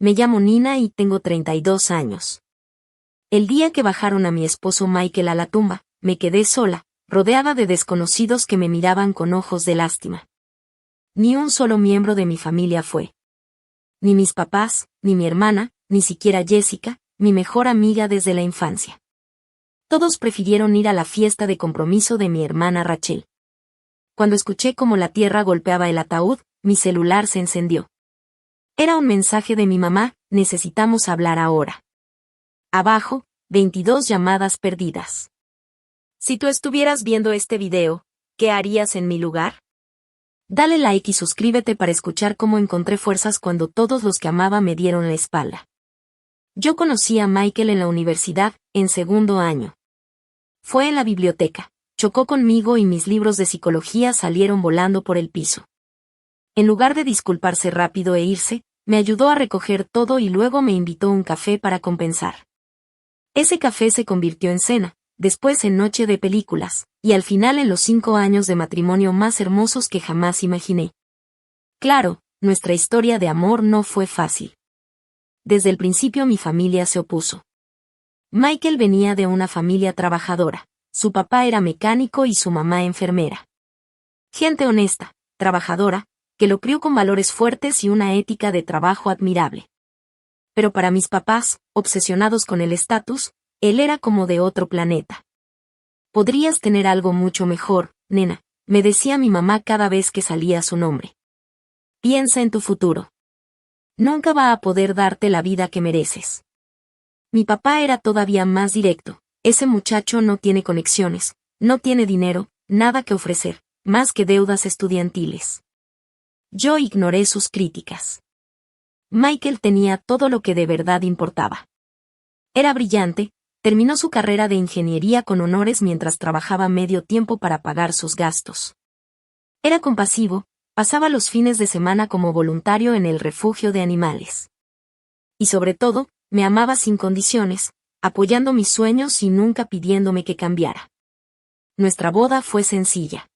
Me llamo Nina y tengo 32 años. El día que bajaron a mi esposo Michael a la tumba, me quedé sola, rodeada de desconocidos que me miraban con ojos de lástima. Ni un solo miembro de mi familia fue. Ni mis papás, ni mi hermana, ni siquiera Jessica, mi mejor amiga desde la infancia. Todos prefirieron ir a la fiesta de compromiso de mi hermana Rachel. Cuando escuché cómo la tierra golpeaba el ataúd, mi celular se encendió. Era un mensaje de mi mamá: necesitamos hablar ahora. Abajo, 22 llamadas perdidas. Si tú estuvieras viendo este video, ¿qué harías en mi lugar? Dale like y suscríbete para escuchar cómo encontré fuerzas cuando todos los que amaba me dieron la espalda. Yo conocí a Michael en la universidad, en segundo año. Fue en la biblioteca, chocó conmigo y mis libros de psicología salieron volando por el piso. En lugar de disculparse rápido e irse, me ayudó a recoger todo y luego me invitó a un café para compensar. Ese café se convirtió en cena, después en noche de películas, y al final en los 5 años de matrimonio más hermosos que jamás imaginé. Claro, nuestra historia de amor no fue fácil. Desde el principio mi familia se opuso. Michael venía de una familia trabajadora, su papá era mecánico y su mamá enfermera. Gente honesta, trabajadora, que lo crió con valores fuertes y una ética de trabajo admirable. Pero para mis papás, obsesionados con el estatus, él era como de otro planeta. Podrías tener algo mucho mejor, nena, me decía mi mamá cada vez que salía su nombre. Piensa en tu futuro. Nunca va a poder darte la vida que mereces. Mi papá era todavía más directo: ese muchacho no tiene conexiones, no tiene dinero, nada que ofrecer, más que deudas estudiantiles. Yo ignoré sus críticas. Michael tenía todo lo que de verdad importaba. Era brillante, terminó su carrera de ingeniería con honores mientras trabajaba medio tiempo para pagar sus gastos. Era compasivo, pasaba los fines de semana como voluntario en el refugio de animales. Y sobre todo, me amaba sin condiciones, apoyando mis sueños y nunca pidiéndome que cambiara. Nuestra boda fue sencilla.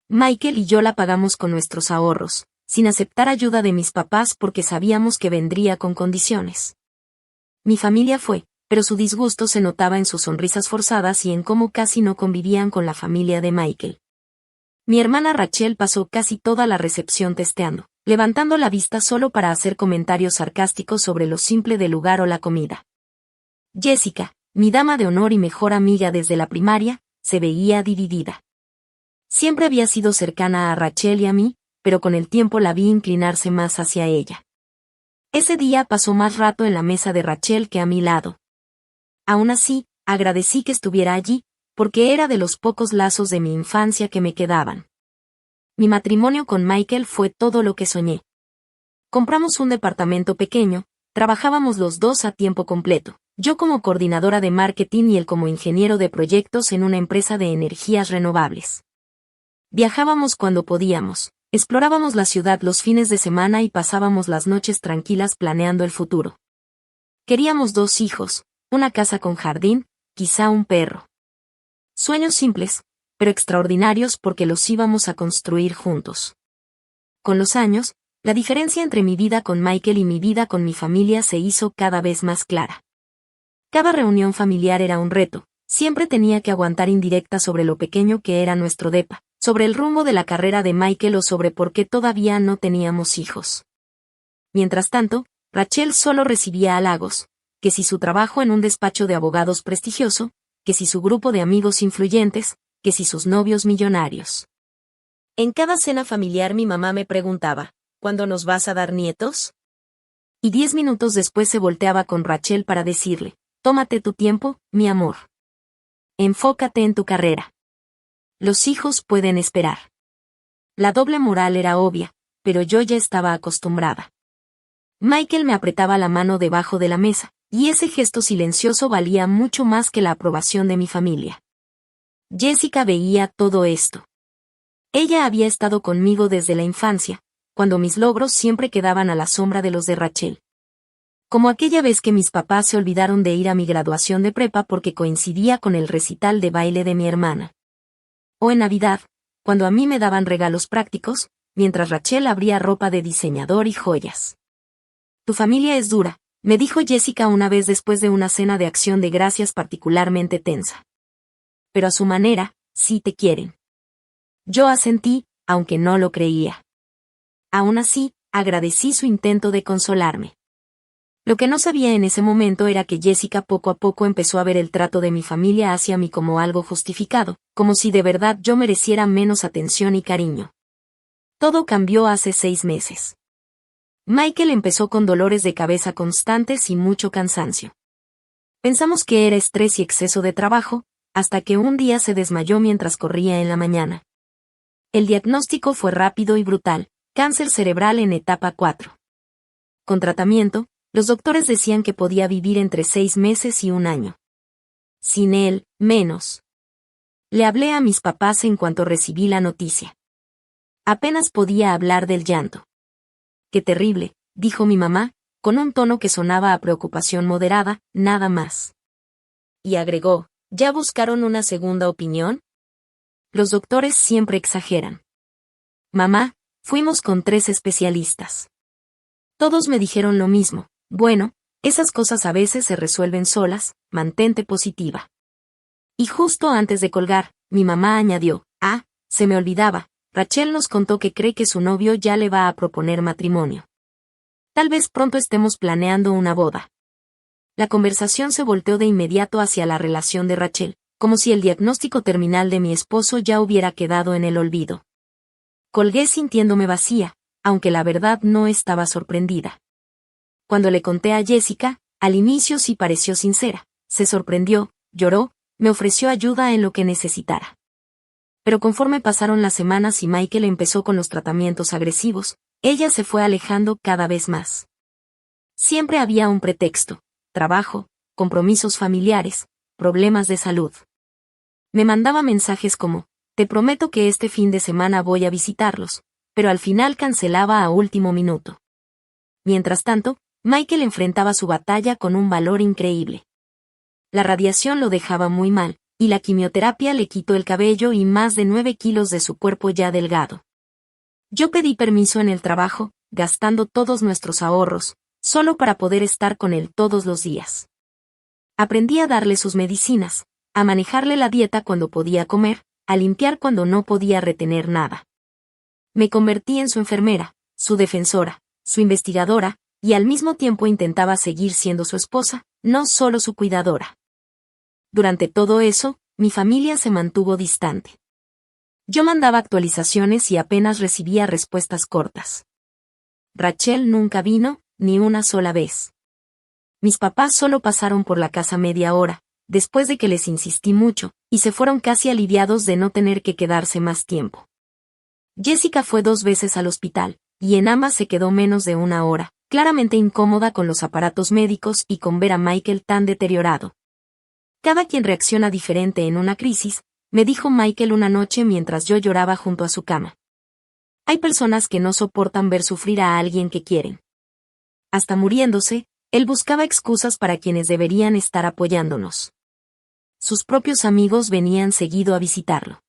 Michael y yo la pagamos con nuestros ahorros, sin aceptar ayuda de mis papás porque sabíamos que vendría con condiciones. Mi familia fue, pero su disgusto se notaba en sus sonrisas forzadas y en cómo casi no convivían con la familia de Michael. Mi hermana Rachel pasó casi toda la recepción testeando, levantando la vista solo para hacer comentarios sarcásticos sobre lo simple del lugar o la comida. Jessica, mi dama de honor y mejor amiga desde la primaria, se veía dividida. Siempre había sido cercana a Rachel y a mí, pero con el tiempo la vi inclinarse más hacia ella. Ese día pasó más rato en la mesa de Rachel que a mi lado. Aún así, agradecí que estuviera allí, porque era de los pocos lazos de mi infancia que me quedaban. Mi matrimonio con Michael fue todo lo que soñé. Compramos un departamento pequeño, trabajábamos los dos a tiempo completo, yo como coordinadora de marketing y él como ingeniero de proyectos en una empresa de energías renovables. Viajábamos cuando podíamos, explorábamos la ciudad los fines de semana y pasábamos las noches tranquilas planeando el futuro. Queríamos 2 hijos, una casa con jardín, quizá un perro. Sueños simples, pero extraordinarios porque los íbamos a construir juntos. Con los años, la diferencia entre mi vida con Michael y mi vida con mi familia se hizo cada vez más clara. Cada reunión familiar era un reto, siempre tenía que aguantar indirectas sobre lo pequeño que era nuestro depa, sobre el rumbo de la carrera de Michael o sobre por qué todavía no teníamos hijos. Mientras tanto, Rachel solo recibía halagos, que si su trabajo en un despacho de abogados prestigioso, que si su grupo de amigos influyentes, que si sus novios millonarios. En cada cena familiar mi mamá me preguntaba: ¿cuándo nos vas a dar nietos? Y 10 minutos después se volteaba con Rachel para decirle: tómate tu tiempo, mi amor. Enfócate en tu carrera. Los hijos pueden esperar. La doble moral era obvia, pero yo ya estaba acostumbrada. Michael me apretaba la mano debajo de la mesa, y ese gesto silencioso valía mucho más que la aprobación de mi familia. Jessica veía todo esto. Ella había estado conmigo desde la infancia, cuando mis logros siempre quedaban a la sombra de los de Rachel. Como aquella vez que mis papás se olvidaron de ir a mi graduación de prepa porque coincidía con el recital de baile de mi hermana. O en Navidad, cuando a mí me daban regalos prácticos, mientras Rachel abría ropa de diseñador y joyas. Tu familia es dura, me dijo Jessica una vez después de una cena de acción de gracias particularmente tensa. Pero a su manera, sí te quieren. Yo asentí, aunque no lo creía. Aún así, agradecí su intento de consolarme. Lo que no sabía en ese momento era que Jessica poco a poco empezó a ver el trato de mi familia hacia mí como algo justificado, como si de verdad yo mereciera menos atención y cariño. Todo cambió hace 6 meses. Michael empezó con dolores de cabeza constantes y mucho cansancio. Pensamos que era estrés y exceso de trabajo, hasta que un día se desmayó mientras corría en la mañana. El diagnóstico fue rápido y brutal, cáncer cerebral en etapa 4. Con tratamiento, los doctores decían que podía vivir entre 6 meses y 1 año. Sin él, menos. Le hablé a mis papás en cuanto recibí la noticia. Apenas podía hablar del llanto. Qué terrible, dijo mi mamá, con un tono que sonaba a preocupación moderada, nada más. Y agregó, ¿ya buscaron una segunda opinión? Los doctores siempre exageran. Mamá, fuimos con 3 especialistas. Todos me dijeron lo mismo. Bueno, esas cosas a veces se resuelven solas, mantente positiva. Y justo antes de colgar, mi mamá añadió, se me olvidaba, Rachel nos contó que cree que su novio ya le va a proponer matrimonio. Tal vez pronto estemos planeando una boda. La conversación se volteó de inmediato hacia la relación de Rachel, como si el diagnóstico terminal de mi esposo ya hubiera quedado en el olvido. Colgué sintiéndome vacía, aunque la verdad no estaba sorprendida. Cuando le conté a Jessica, al inicio sí pareció sincera, se sorprendió, lloró, me ofreció ayuda en lo que necesitara. Pero conforme pasaron las semanas y Michael empezó con los tratamientos agresivos, ella se fue alejando cada vez más. Siempre había un pretexto: trabajo, compromisos familiares, problemas de salud. Me mandaba mensajes como, te prometo que este fin de semana voy a visitarlos, pero al final cancelaba a último minuto. Mientras tanto, Michael enfrentaba su batalla con un valor increíble. La radiación lo dejaba muy mal, y la quimioterapia le quitó el cabello y más de 9 kilos de su cuerpo ya delgado. Yo pedí permiso en el trabajo, gastando todos nuestros ahorros, solo para poder estar con él todos los días. Aprendí a darle sus medicinas, a manejarle la dieta cuando podía comer, a limpiar cuando no podía retener nada. Me convertí en su enfermera, su defensora, su investigadora, y al mismo tiempo intentaba seguir siendo su esposa, no solo su cuidadora. Durante todo eso, mi familia se mantuvo distante. Yo mandaba actualizaciones y apenas recibía respuestas cortas. Rachel nunca vino, ni una sola vez. Mis papás solo pasaron por la casa media hora, después de que les insistí mucho, y se fueron casi aliviados de no tener que quedarse más tiempo. Jessica fue 2 veces al hospital, y en ambas se quedó menos de 1 hora, claramente incómoda con los aparatos médicos y con ver a Michael tan deteriorado. Cada quien reacciona diferente en una crisis, me dijo Michael una noche mientras yo lloraba junto a su cama. Hay personas que no soportan ver sufrir a alguien que quieren. Hasta muriéndose, él buscaba excusas para quienes deberían estar apoyándonos. Sus propios amigos venían seguido a visitarlo.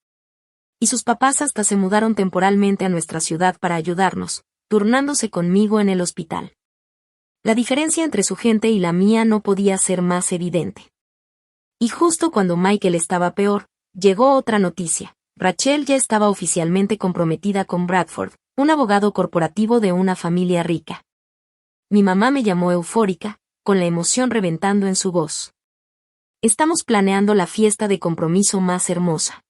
Y sus papás hasta se mudaron temporalmente a nuestra ciudad para ayudarnos, turnándose conmigo en el hospital. La diferencia entre su gente y la mía no podía ser más evidente. Y justo cuando Michael estaba peor, llegó otra noticia. Rachel ya estaba oficialmente comprometida con Bradford, un abogado corporativo de una familia rica. Mi mamá me llamó eufórica, con la emoción reventando en su voz. Estamos planeando la fiesta de compromiso más hermosa.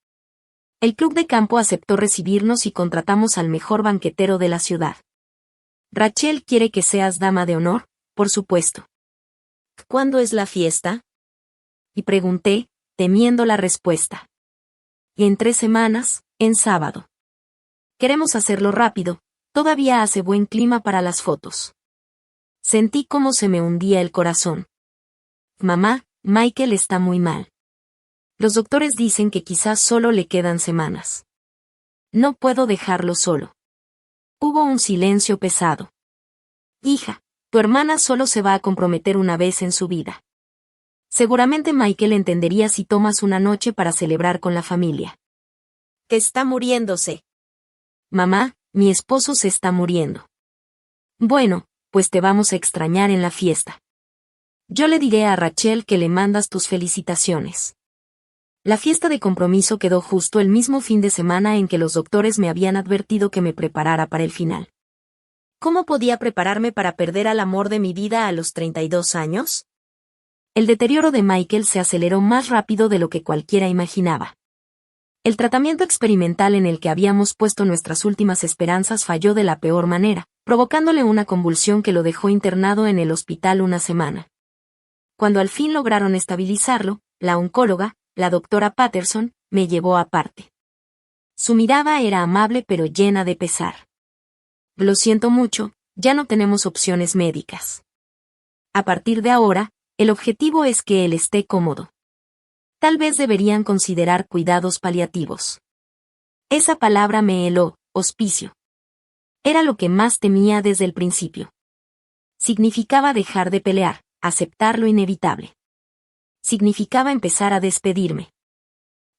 El club de campo aceptó recibirnos y contratamos al mejor banquetero de la ciudad. Rachel quiere que seas dama de honor, por supuesto. ¿Cuándo es la fiesta? Y pregunté, temiendo la respuesta. Y en 3 semanas, en sábado. Queremos hacerlo rápido, todavía hace buen clima para las fotos. Sentí cómo se me hundía el corazón. Mamá, Michael está muy mal. Los doctores dicen que quizás solo le quedan semanas. No puedo dejarlo solo. Hubo un silencio pesado. Hija, tu hermana solo se va a comprometer una vez en su vida. Seguramente Michael entendería si tomas una noche para celebrar con la familia. Que está muriéndose. Mamá, mi esposo se está muriendo. Bueno, pues te vamos a extrañar en la fiesta. Yo le diré a Rachel que le mandas tus felicitaciones. La fiesta de compromiso quedó justo el mismo fin de semana en que los doctores me habían advertido que me preparara para el final. ¿Cómo podía prepararme para perder al amor de mi vida a los 32 años? El deterioro de Michael se aceleró más rápido de lo que cualquiera imaginaba. El tratamiento experimental en el que habíamos puesto nuestras últimas esperanzas falló de la peor manera, provocándole una convulsión que lo dejó internado en el hospital una semana. Cuando al fin lograron estabilizarlo, la oncóloga, la doctora Patterson, me llevó aparte. Su mirada era amable pero llena de pesar. Lo siento mucho, ya no tenemos opciones médicas. A partir de ahora, el objetivo es que él esté cómodo. Tal vez deberían considerar cuidados paliativos. Esa palabra me heló, hospicio. Era lo que más temía desde el principio. Significaba dejar de pelear, aceptar lo inevitable. Significaba empezar a despedirme.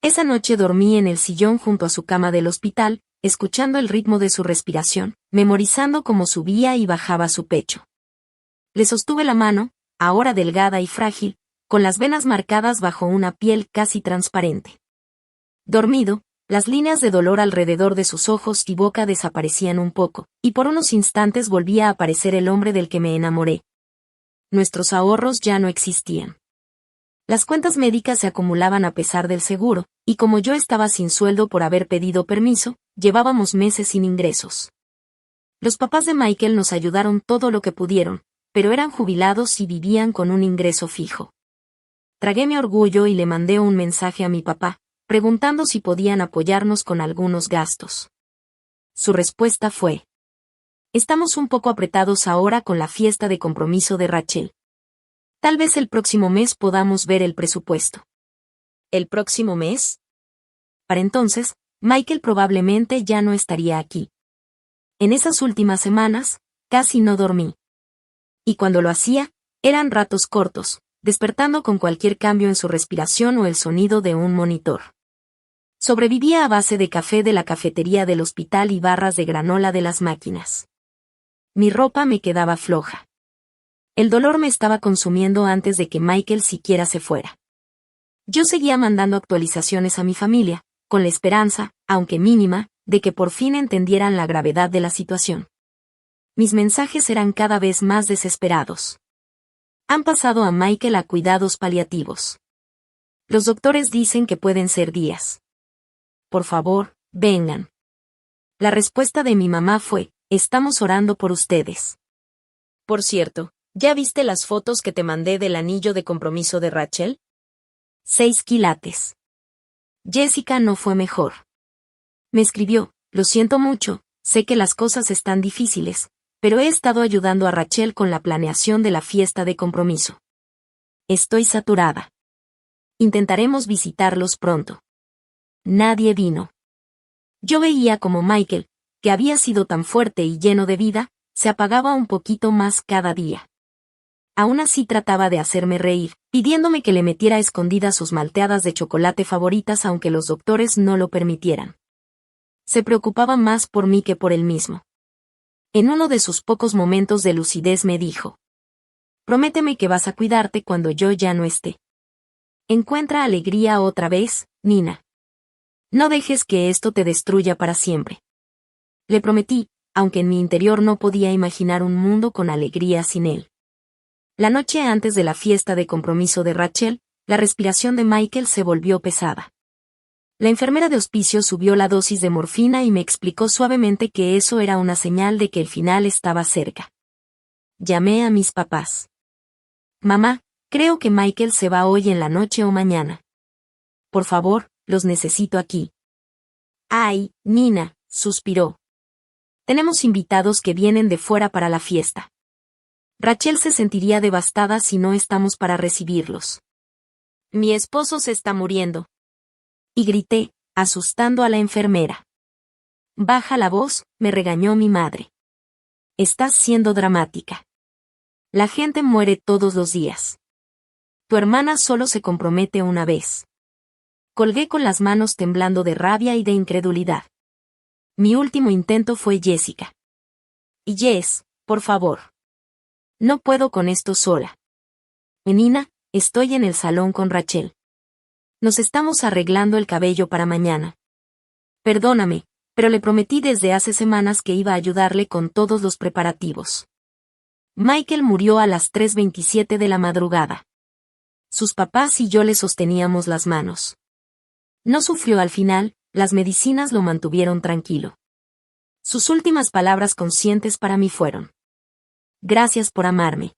Esa noche dormí en el sillón junto a su cama del hospital, escuchando el ritmo de su respiración, memorizando cómo subía y bajaba su pecho. Le sostuve la mano, ahora delgada y frágil, con las venas marcadas bajo una piel casi transparente. Dormido, las líneas de dolor alrededor de sus ojos y boca desaparecían un poco, y por unos instantes volvía a aparecer el hombre del que me enamoré. Nuestros ahorros ya no existían. Las cuentas médicas se acumulaban a pesar del seguro, y como yo estaba sin sueldo por haber pedido permiso, llevábamos meses sin ingresos. Los papás de Michael nos ayudaron todo lo que pudieron, pero eran jubilados y vivían con un ingreso fijo. Tragué mi orgullo y le mandé un mensaje a mi papá, preguntando si podían apoyarnos con algunos gastos. Su respuesta fue: estamos un poco apretados ahora con la fiesta de compromiso de Rachel. Tal vez el próximo mes podamos ver el presupuesto. ¿El próximo mes? Para entonces, Michael probablemente ya no estaría aquí. En esas últimas semanas, casi no dormí. Y cuando lo hacía, eran ratos cortos, despertando con cualquier cambio en su respiración o el sonido de un monitor. Sobrevivía a base de café de la cafetería del hospital y barras de granola de las máquinas. Mi ropa me quedaba floja. El dolor me estaba consumiendo antes de que Michael siquiera se fuera. Yo seguía mandando actualizaciones a mi familia, con la esperanza, aunque mínima, de que por fin entendieran la gravedad de la situación. Mis mensajes eran cada vez más desesperados. Han pasado a Michael a cuidados paliativos. Los doctores dicen que pueden ser días. Por favor, vengan. La respuesta de mi mamá fue: estamos orando por ustedes. Por cierto, ¿ya viste las fotos que te mandé del anillo de compromiso de Rachel? 6 quilates. Jessica no fue mejor. Me escribió: lo siento mucho, sé que las cosas están difíciles, pero he estado ayudando a Rachel con la planeación de la fiesta de compromiso. Estoy saturada. Intentaremos visitarlos pronto. Nadie vino. Yo veía como Michael, que había sido tan fuerte y lleno de vida, se apagaba un poquito más cada día. Aún así trataba de hacerme reír, pidiéndome que le metiera a escondidas sus malteadas de chocolate favoritas aunque los doctores no lo permitieran. Se preocupaba más por mí que por él mismo. En uno de sus pocos momentos de lucidez me dijo: prométeme que vas a cuidarte cuando yo ya no esté. Encuentra alegría otra vez, Nina. No dejes que esto te destruya para siempre. Le prometí, aunque en mi interior no podía imaginar un mundo con alegría sin él. La noche antes de la fiesta de compromiso de Rachel, la respiración de Michael se volvió pesada. La enfermera de hospicio subió la dosis de morfina y me explicó suavemente que eso era una señal de que el final estaba cerca. Llamé a mis papás. Mamá, creo que Michael se va hoy en la noche o mañana. Por favor, los necesito aquí. Ay, Nina, suspiró. Tenemos invitados que vienen de fuera para la fiesta. Rachel se sentiría devastada si no estamos para recibirlos. Mi esposo se está muriendo. Y grité, asustando a la enfermera. Baja la voz, me regañó mi madre. Estás siendo dramática. La gente muere todos los días. Tu hermana solo se compromete una vez. Colgué con las manos temblando de rabia y de incredulidad. Mi último intento fue Jessica. Y Jess, por favor. No puedo con esto sola. Nina, estoy en el salón con Rachel. Nos estamos arreglando el cabello para mañana. Perdóname, pero le prometí desde hace semanas que iba a ayudarle con todos los preparativos. Michael murió a las 3:27 de la madrugada. Sus papás y yo le sosteníamos las manos. No sufrió al final, las medicinas lo mantuvieron tranquilo. Sus últimas palabras conscientes para mí fueron: gracias por amarme.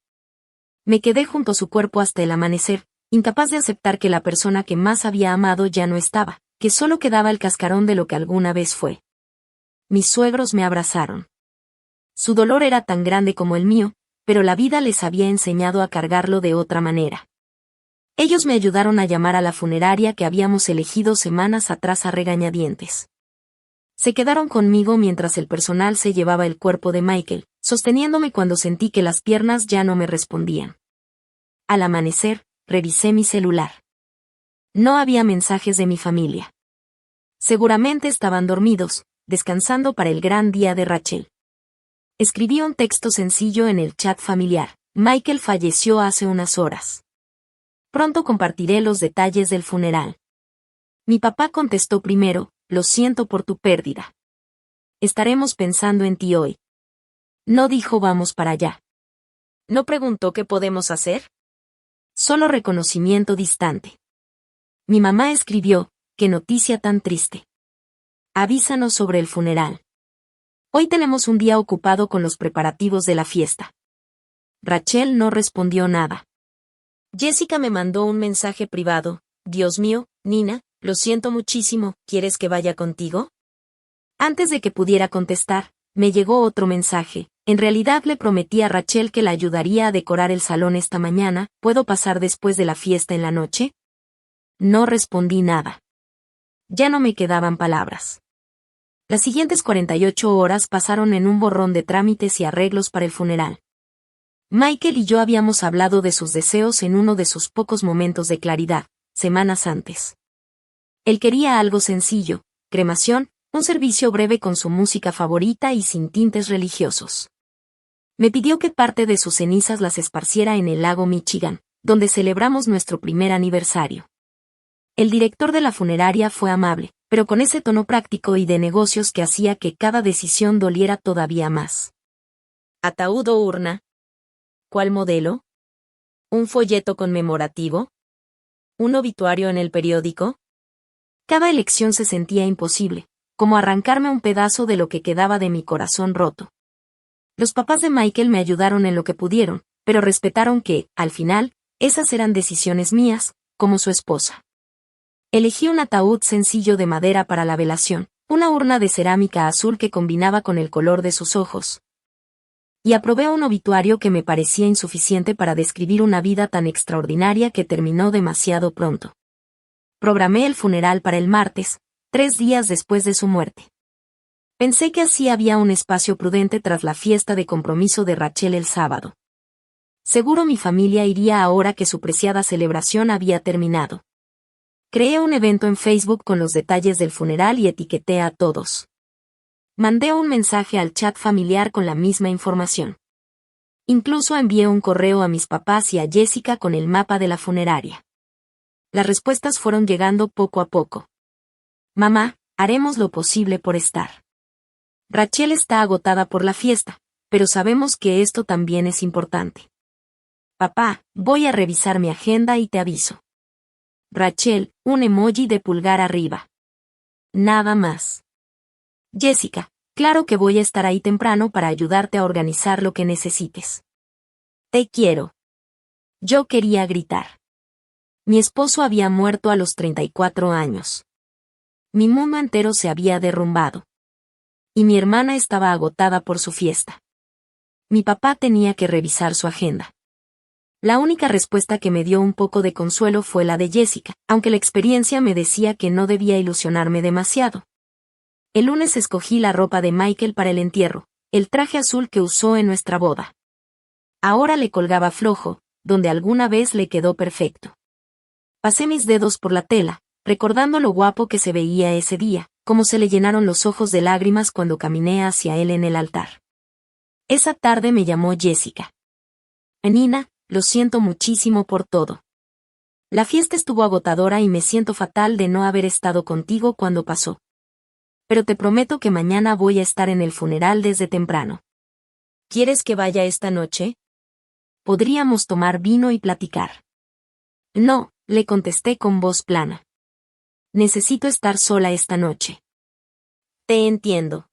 Me quedé junto a su cuerpo hasta el amanecer, incapaz de aceptar que la persona que más había amado ya no estaba, que solo quedaba el cascarón de lo que alguna vez fue. Mis suegros me abrazaron. Su dolor era tan grande como el mío, pero la vida les había enseñado a cargarlo de otra manera. Ellos me ayudaron a llamar a la funeraria que habíamos elegido semanas atrás a regañadientes. Se quedaron conmigo mientras el personal se llevaba el cuerpo de Michael, sosteniéndome cuando sentí que las piernas ya no me respondían. Al amanecer, revisé mi celular. No había mensajes de mi familia. Seguramente estaban dormidos, descansando para el gran día de Rachel. Escribí un texto sencillo en el chat familiar: Michael falleció hace unas horas. Pronto compartiré los detalles del funeral. Mi papá contestó primero: lo siento por tu pérdida. Estaremos pensando en ti hoy. No dijo vamos para allá. No preguntó qué podemos hacer. Solo reconocimiento distante. Mi mamá escribió: qué noticia tan triste. Avísanos sobre el funeral. Hoy tenemos un día ocupado con los preparativos de la fiesta. Rachel no respondió nada. Jessica me mandó un mensaje privado: Dios mío, Nina, lo siento muchísimo, ¿quieres que vaya contigo? Antes de que pudiera contestar, me llegó otro mensaje: en realidad le prometí a Rachel que la ayudaría a decorar el salón esta mañana, ¿puedo pasar después de la fiesta en la noche? No respondí nada. Ya no me quedaban palabras. Las siguientes 48 horas pasaron en un borrón de trámites y arreglos para el funeral. Michael y yo habíamos hablado de sus deseos en uno de sus pocos momentos de claridad, semanas antes. Él quería algo sencillo: cremación, un servicio breve con su música favorita y sin tintes religiosos. Me pidió que parte de sus cenizas las esparciera en el lago Michigan, donde celebramos nuestro primer aniversario. El director de la funeraria fue amable, pero con ese tono práctico y de negocios que hacía que cada decisión doliera todavía más. ¿Ataúd o urna? ¿Cuál modelo? ¿Un folleto conmemorativo? ¿Un obituario en el periódico? Cada elección se sentía imposible, como arrancarme un pedazo de lo que quedaba de mi corazón roto. Los papás de Michael me ayudaron en lo que pudieron, pero respetaron que, al final, esas eran decisiones mías, como su esposa. Elegí un ataúd sencillo de madera para la velación, una urna de cerámica azul que combinaba con el color de sus ojos. Y aprobé un obituario que me parecía insuficiente para describir una vida tan extraordinaria que terminó demasiado pronto. Programé el funeral para el martes, 3 días después de su muerte. Pensé que así había un espacio prudente tras la fiesta de compromiso de Rachel el sábado. Seguro mi familia iría ahora que su preciada celebración había terminado. Creé un evento en Facebook con los detalles del funeral y etiqueté a todos. Mandé un mensaje al chat familiar con la misma información. Incluso envié un correo a mis papás y a Jessica con el mapa de la funeraria. Las respuestas fueron llegando poco a poco. Mamá, haremos lo posible por estar. Rachel está agotada por la fiesta, pero sabemos que esto también es importante. Papá, voy a revisar mi agenda y te aviso. Rachel, un emoji de pulgar arriba. Nada más. Jessica, claro que voy a estar ahí temprano para ayudarte a organizar lo que necesites. Te quiero. Yo quería gritar. Mi esposo había muerto a los 34 años. Mi mundo entero se había derrumbado. Y mi hermana estaba agotada por su fiesta. Mi papá tenía que revisar su agenda. La única respuesta que me dio un poco de consuelo fue la de Jessica, aunque la experiencia me decía que no debía ilusionarme demasiado. El lunes escogí la ropa de Michael para el entierro, el traje azul que usó en nuestra boda. Ahora le colgaba flojo, donde alguna vez le quedó perfecto. Pasé mis dedos por la tela, recordando lo guapo que se veía ese día, cómo se le llenaron los ojos de lágrimas cuando caminé hacia él en el altar. Esa tarde me llamó Jessica. Nina, lo siento muchísimo por todo. La fiesta estuvo agotadora y me siento fatal de no haber estado contigo cuando pasó. Pero te prometo que mañana voy a estar en el funeral desde temprano. ¿Quieres que vaya esta noche? Podríamos tomar vino y platicar. No, le contesté con voz plana. Necesito estar sola esta noche. Te entiendo.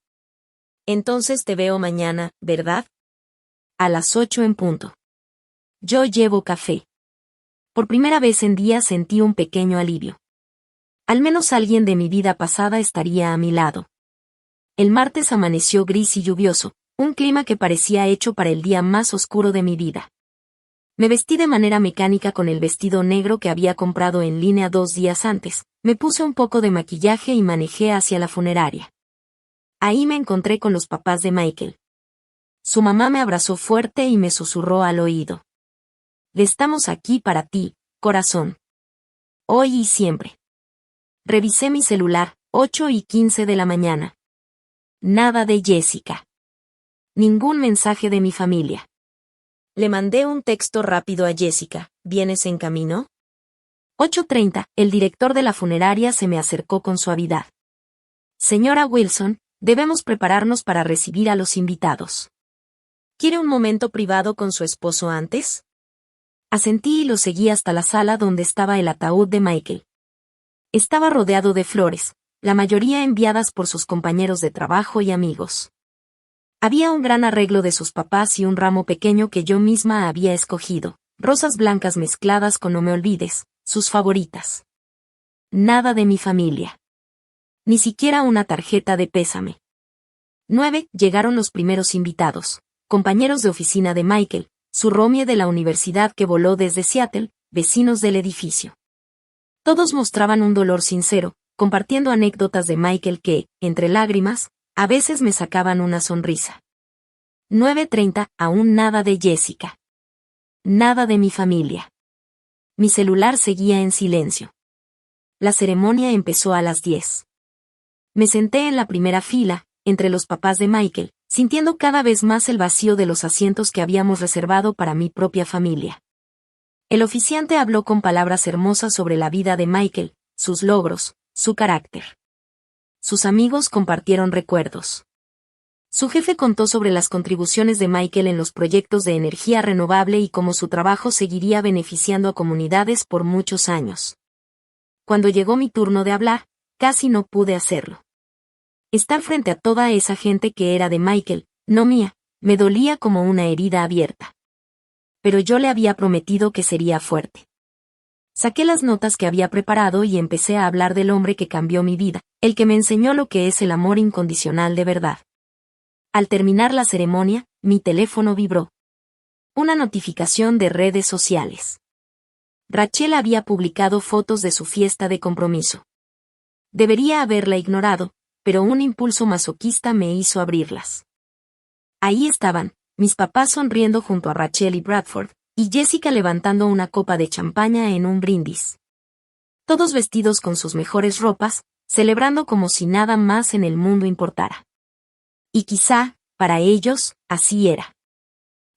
Entonces te veo mañana, ¿verdad? A las 8 en punto. Yo llevo café. Por primera vez en días sentí un pequeño alivio. Al menos alguien de mi vida pasada estaría a mi lado. El martes amaneció gris y lluvioso, un clima que parecía hecho para el día más oscuro de mi vida. Me vestí de manera mecánica con el vestido negro que había comprado en línea 2 días antes, me puse un poco de maquillaje y manejé hacia la funeraria. Ahí me encontré con los papás de Michael. Su mamá me abrazó fuerte y me susurró al oído. Estamos aquí para ti, corazón. Hoy y siempre. Revisé mi celular, 8:15 de la mañana. Nada de Jessica. Ningún mensaje de mi familia. Le mandé un texto rápido a Jessica, ¿vienes en camino? 8:30, el director de la funeraria se me acercó con suavidad. Señora Wilson, debemos prepararnos para recibir a los invitados. ¿Quiere un momento privado con su esposo antes? Asentí y lo seguí hasta la sala donde estaba el ataúd de Michael. Estaba rodeado de flores, la mayoría enviadas por sus compañeros de trabajo y amigos. Había un gran arreglo de sus papás y un ramo pequeño que yo misma había escogido, rosas blancas mezcladas con no me olvides, sus favoritas. Nada de mi familia. Ni siquiera una tarjeta de pésame. 9. Llegaron los primeros invitados, compañeros de oficina de Michael, su roomie de la universidad que voló desde Seattle, vecinos del edificio. Todos mostraban un dolor sincero, compartiendo anécdotas de Michael que, entre lágrimas, a veces me sacaban una sonrisa. 9:30, aún nada de Jessica. Nada de mi familia. Mi celular seguía en silencio. La ceremonia empezó a las 10. Me senté en la primera fila, entre los papás de Michael, sintiendo cada vez más el vacío de los asientos que habíamos reservado para mi propia familia. El oficiante habló con palabras hermosas sobre la vida de Michael, sus logros, su carácter. Sus amigos compartieron recuerdos. Su jefe contó sobre las contribuciones de Michael en los proyectos de energía renovable y cómo su trabajo seguiría beneficiando a comunidades por muchos años. Cuando llegó mi turno de hablar, casi no pude hacerlo. Estar frente a toda esa gente que era de Michael, no mía, me dolía como una herida abierta. Pero yo le había prometido que sería fuerte. Saqué las notas que había preparado y empecé a hablar del hombre que cambió mi vida, el que me enseñó lo que es el amor incondicional de verdad. Al terminar la ceremonia, mi teléfono vibró. Una notificación de redes sociales. Rachel había publicado fotos de su fiesta de compromiso. Debería haberla ignorado, pero un impulso masoquista me hizo abrirlas. Ahí estaban, mis papás sonriendo junto a Rachel y Bradford, y Jessica levantando una copa de champaña en un brindis. Todos vestidos con sus mejores ropas, celebrando como si nada más en el mundo importara. Y quizá, para ellos, así era.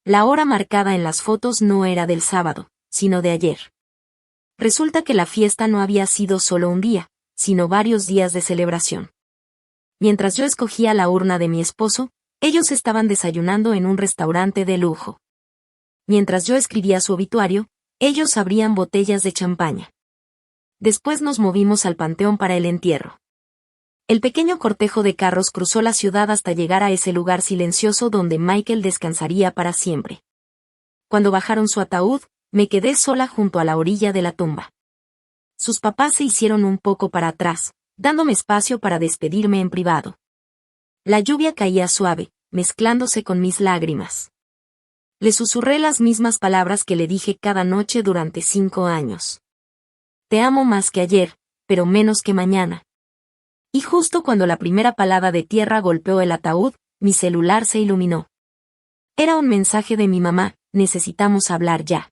La hora marcada en las fotos no era del sábado, sino de ayer. Resulta que la fiesta no había sido solo un día, sino varios días de celebración. Mientras yo escogía la urna de mi esposo, ellos estaban desayunando en un restaurante de lujo. Mientras yo escribía su obituario, ellos abrían botellas de champaña. Después nos movimos al panteón para el entierro. El pequeño cortejo de carros cruzó la ciudad hasta llegar a ese lugar silencioso donde Michael descansaría para siempre. Cuando bajaron su ataúd, me quedé sola junto a la orilla de la tumba. Sus papás se hicieron un poco para atrás, dándome espacio para despedirme en privado. La lluvia caía suave, mezclándose con mis lágrimas. Le susurré las mismas palabras que le dije cada noche durante 5 años. Te amo más que ayer, pero menos que mañana. Y justo cuando la primera palada de tierra golpeó el ataúd, mi celular se iluminó. Era un mensaje de mi mamá, necesitamos hablar ya.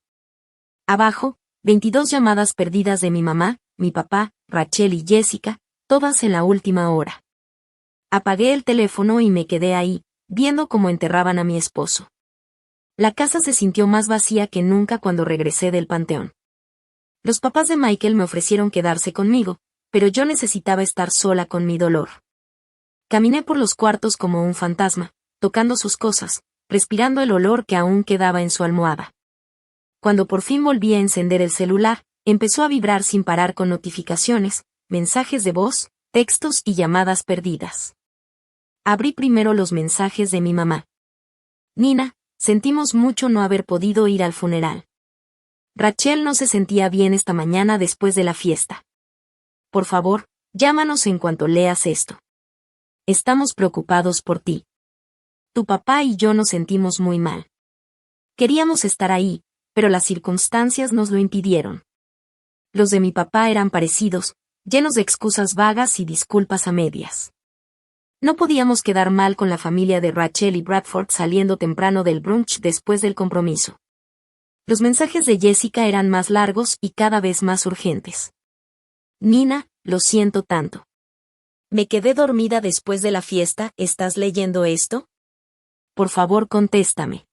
Abajo, 22 llamadas perdidas de mi mamá, mi papá, Rachel y Jessica, todas en la última hora. Apagué el teléfono y me quedé ahí, viendo cómo enterraban a mi esposo. La casa se sintió más vacía que nunca cuando regresé del panteón. Los papás de Michael me ofrecieron quedarse conmigo, pero yo necesitaba estar sola con mi dolor. Caminé por los cuartos como un fantasma, tocando sus cosas, respirando el olor que aún quedaba en su almohada. Cuando por fin volví a encender el celular, empezó a vibrar sin parar con notificaciones, mensajes de voz, textos y llamadas perdidas. Abrí primero los mensajes de mi mamá. Nina, sentimos mucho no haber podido ir al funeral. Rachel no se sentía bien esta mañana después de la fiesta. Por favor, llámanos en cuanto leas esto. Estamos preocupados por ti. Tu papá y yo nos sentimos muy mal. Queríamos estar ahí, pero las circunstancias nos lo impidieron. Los de mi papá eran parecidos, llenos de excusas vagas y disculpas a medias. No podíamos quedar mal con la familia de Rachel y Bradford saliendo temprano del brunch después del compromiso. Los mensajes de Jessica eran más largos y cada vez más urgentes. Nina, lo siento tanto. Me quedé dormida después de la fiesta, ¿estás leyendo esto? Por favor, contéstame.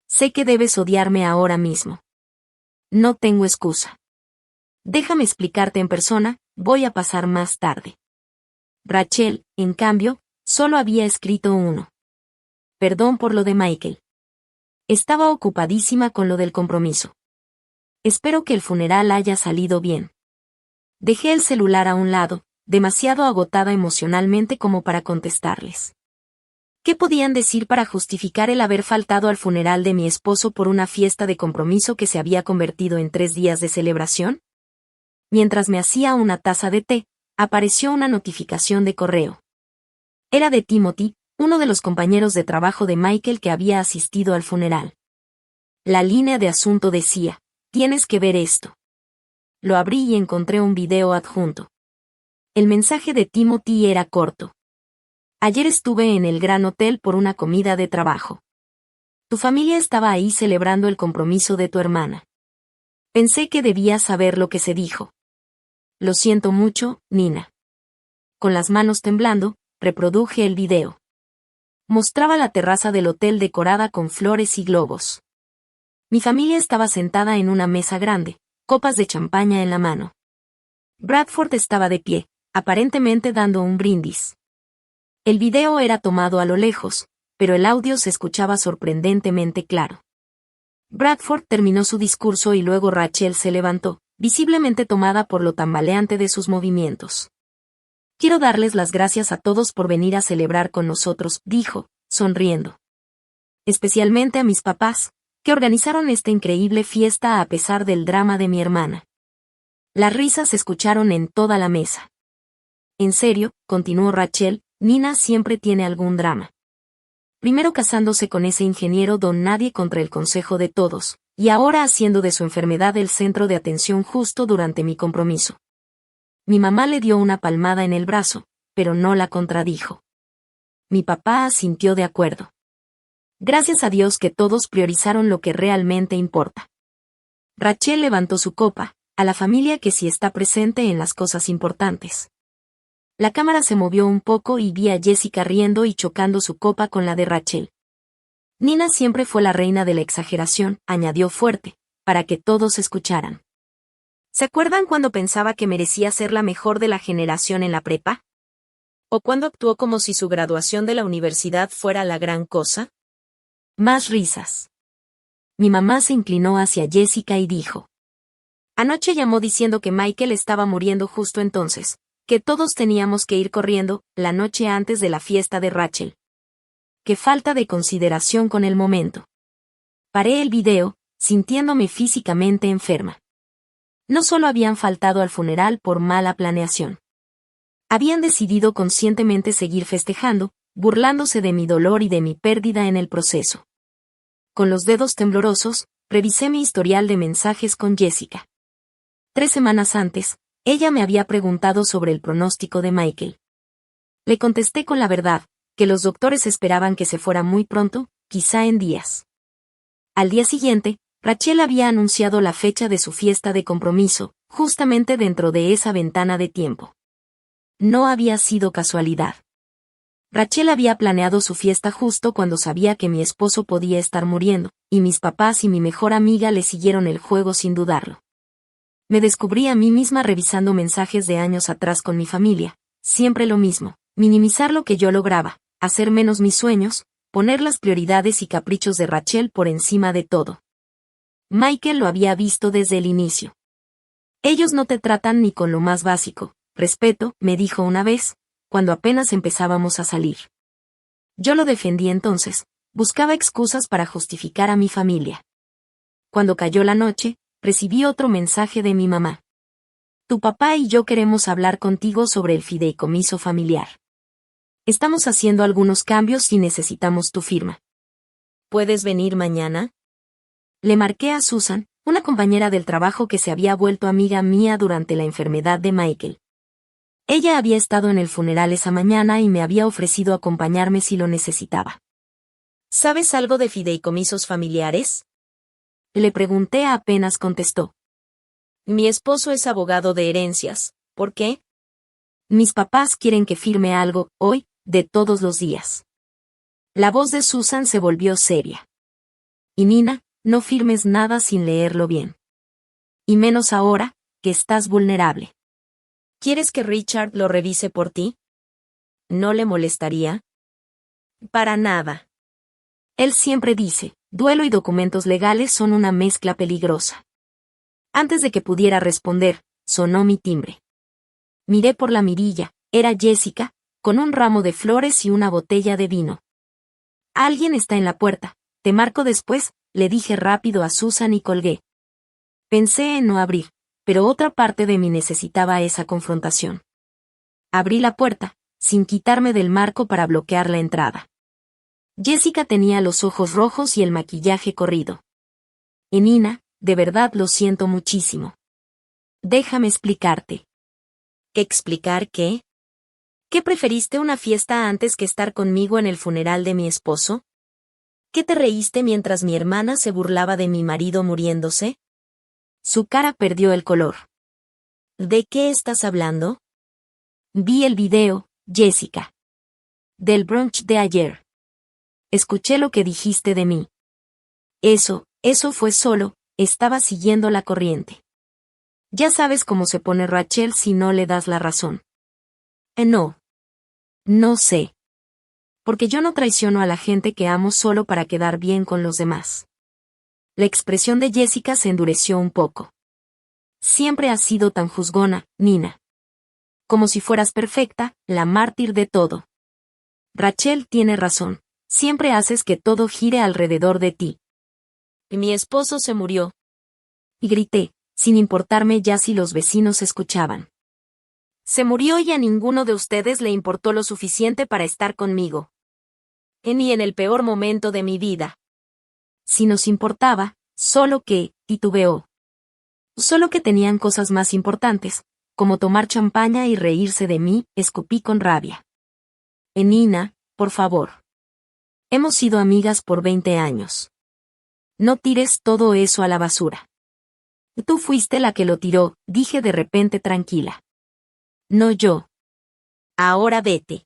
Sé que debes odiarme ahora mismo. No tengo excusa. Déjame explicarte en persona, voy a pasar más tarde. Rachel, en cambio, solo había escrito uno. Perdón por lo de Michael. Estaba ocupadísima con lo del compromiso. Espero que el funeral haya salido bien. Dejé el celular a un lado, demasiado agotada emocionalmente como para contestarles. ¿Qué podían decir para justificar el haber faltado al funeral de mi esposo por una fiesta de compromiso que se había convertido en 3 días de celebración? Mientras me hacía una taza de té, apareció una notificación de correo. Era de Timothy, uno de los compañeros de trabajo de Michael que había asistido al funeral. La línea de asunto decía, tienes que ver esto. Lo abrí y encontré un video adjunto. El mensaje de Timothy era corto. Ayer estuve en el Gran Hotel por una comida de trabajo. Tu familia estaba ahí celebrando el compromiso de tu hermana. Pensé que debías saber lo que se dijo. Lo siento mucho, Nina. Con las manos temblando, reproduje el video. Mostraba la terraza del hotel decorada con flores y globos. Mi familia estaba sentada en una mesa grande, copas de champaña en la mano. Bradford estaba de pie, aparentemente dando un brindis. El video era tomado a lo lejos, pero el audio se escuchaba sorprendentemente claro. Bradford terminó su discurso y luego Rachel se levantó, visiblemente tomada por lo tambaleante de sus movimientos. Quiero darles las gracias a todos por venir a celebrar con nosotros, dijo, sonriendo. Especialmente a mis papás, que organizaron esta increíble fiesta a pesar del drama de mi hermana. Las risas se escucharon en toda la mesa. En serio, continuó Rachel, Nina siempre tiene algún drama. Primero casándose con ese ingeniero don nadie contra el consejo de todos, y ahora haciendo de su enfermedad el centro de atención justo durante mi compromiso. Mi mamá le dio una palmada en el brazo, pero no la contradijo. Mi papá asintió de acuerdo. Gracias a Dios que todos priorizaron lo que realmente importa. Rachel levantó su copa, a la familia que sí está presente en las cosas importantes. La cámara se movió un poco y vi a Jessica riendo y chocando su copa con la de Rachel. Nina siempre fue la reina de la exageración, añadió fuerte, para que todos escucharan. ¿Se acuerdan cuando pensaba que merecía ser la mejor de la generación en la prepa? ¿O cuando actuó como si su graduación de la universidad fuera la gran cosa? Más risas. Mi mamá se inclinó hacia Jessica y dijo. Anoche llamó diciendo que Michael estaba muriendo justo entonces, que todos teníamos que ir corriendo, la noche antes de la fiesta de Rachel. Qué falta de consideración con el momento. Paré el video, sintiéndome físicamente enferma. No solo habían faltado al funeral por mala planeación. Habían decidido conscientemente seguir festejando, burlándose de mi dolor y de mi pérdida en el proceso. Con los dedos temblorosos, revisé mi historial de mensajes con Jessica. 3 semanas antes, ella me había preguntado sobre el pronóstico de Michael. Le contesté con la verdad, que los doctores esperaban que se fuera muy pronto, quizá en días. Al día siguiente, Rachel había anunciado la fecha de su fiesta de compromiso, justamente dentro de esa ventana de tiempo. No había sido casualidad. Rachel había planeado su fiesta justo cuando sabía que mi esposo podía estar muriendo, y mis papás y mi mejor amiga le siguieron el juego sin dudarlo. Me descubrí a mí misma revisando mensajes de años atrás con mi familia, siempre lo mismo, minimizar lo que yo lograba, hacer menos mis sueños, poner las prioridades y caprichos de Rachel por encima de todo. Michael lo había visto desde el inicio. Ellos no te tratan ni con lo más básico, respeto, me dijo una vez, cuando apenas empezábamos a salir. Yo lo defendí entonces, buscaba excusas para justificar a mi familia. Cuando cayó la noche, recibí otro mensaje de mi mamá. Tu papá y yo queremos hablar contigo sobre el fideicomiso familiar. Estamos haciendo algunos cambios y necesitamos tu firma. ¿Puedes venir mañana? Le marqué a Susan, una compañera del trabajo que se había vuelto amiga mía durante la enfermedad de Michael. Ella había estado en el funeral esa mañana y me había ofrecido acompañarme si lo necesitaba. ¿Sabes algo de fideicomisos familiares? Le pregunté apenas contestó. Mi esposo es abogado de herencias. ¿Por qué? Mis papás quieren que firme algo, hoy, de todos los días. La voz de Susan se volvió seria. Y Nina, no firmes nada sin leerlo bien. Y menos ahora, que estás vulnerable. ¿Quieres que Richard lo revise por ti? ¿No le molestaría? Para nada. Él siempre dice, duelo y documentos legales son una mezcla peligrosa. Antes de que pudiera responder, sonó mi timbre. Miré por la mirilla, era Jessica, con un ramo de flores y una botella de vino. Alguien está en la puerta, te marco después, le dije rápido a Susan y colgué. Pensé en no abrir, pero otra parte de mí necesitaba esa confrontación. Abrí la puerta, sin quitarme del marco para bloquear la entrada. Jessica tenía los ojos rojos y el maquillaje corrido. Nina, de verdad lo siento muchísimo. Déjame explicarte. ¿Qué explicar qué? ¿Qué preferiste una fiesta antes que estar conmigo en el funeral de mi esposo? ¿Qué te reíste mientras mi hermana se burlaba de mi marido muriéndose? Su cara perdió el color. ¿De qué estás hablando? Vi el video, Jessica. Del brunch de ayer. Escuché lo que dijiste de mí. Eso fue solo, estaba siguiendo la corriente. Ya sabes cómo se pone Rachel si no le das la razón. No sé. Porque yo no traiciono a la gente que amo solo para quedar bien con los demás. La expresión de Jessica se endureció un poco. Siempre has sido tan juzgona, Nina. Como si fueras perfecta, la mártir de todo. Rachel tiene razón, siempre haces que todo gire alrededor de ti. Mi esposo se murió. Y grité, sin importarme ya si los vecinos escuchaban. Se murió y a ninguno de ustedes le importó lo suficiente para estar conmigo. Ni en el peor momento de mi vida. Si nos importaba, solo que, titubeó. Solo que tenían cosas más importantes, como tomar champaña y reírse de mí, escupí con rabia. Nina, por favor. Hemos sido amigas por 20 años. No tires todo eso a la basura. Tú fuiste la que lo tiró, dije de repente tranquila. No yo. Ahora vete.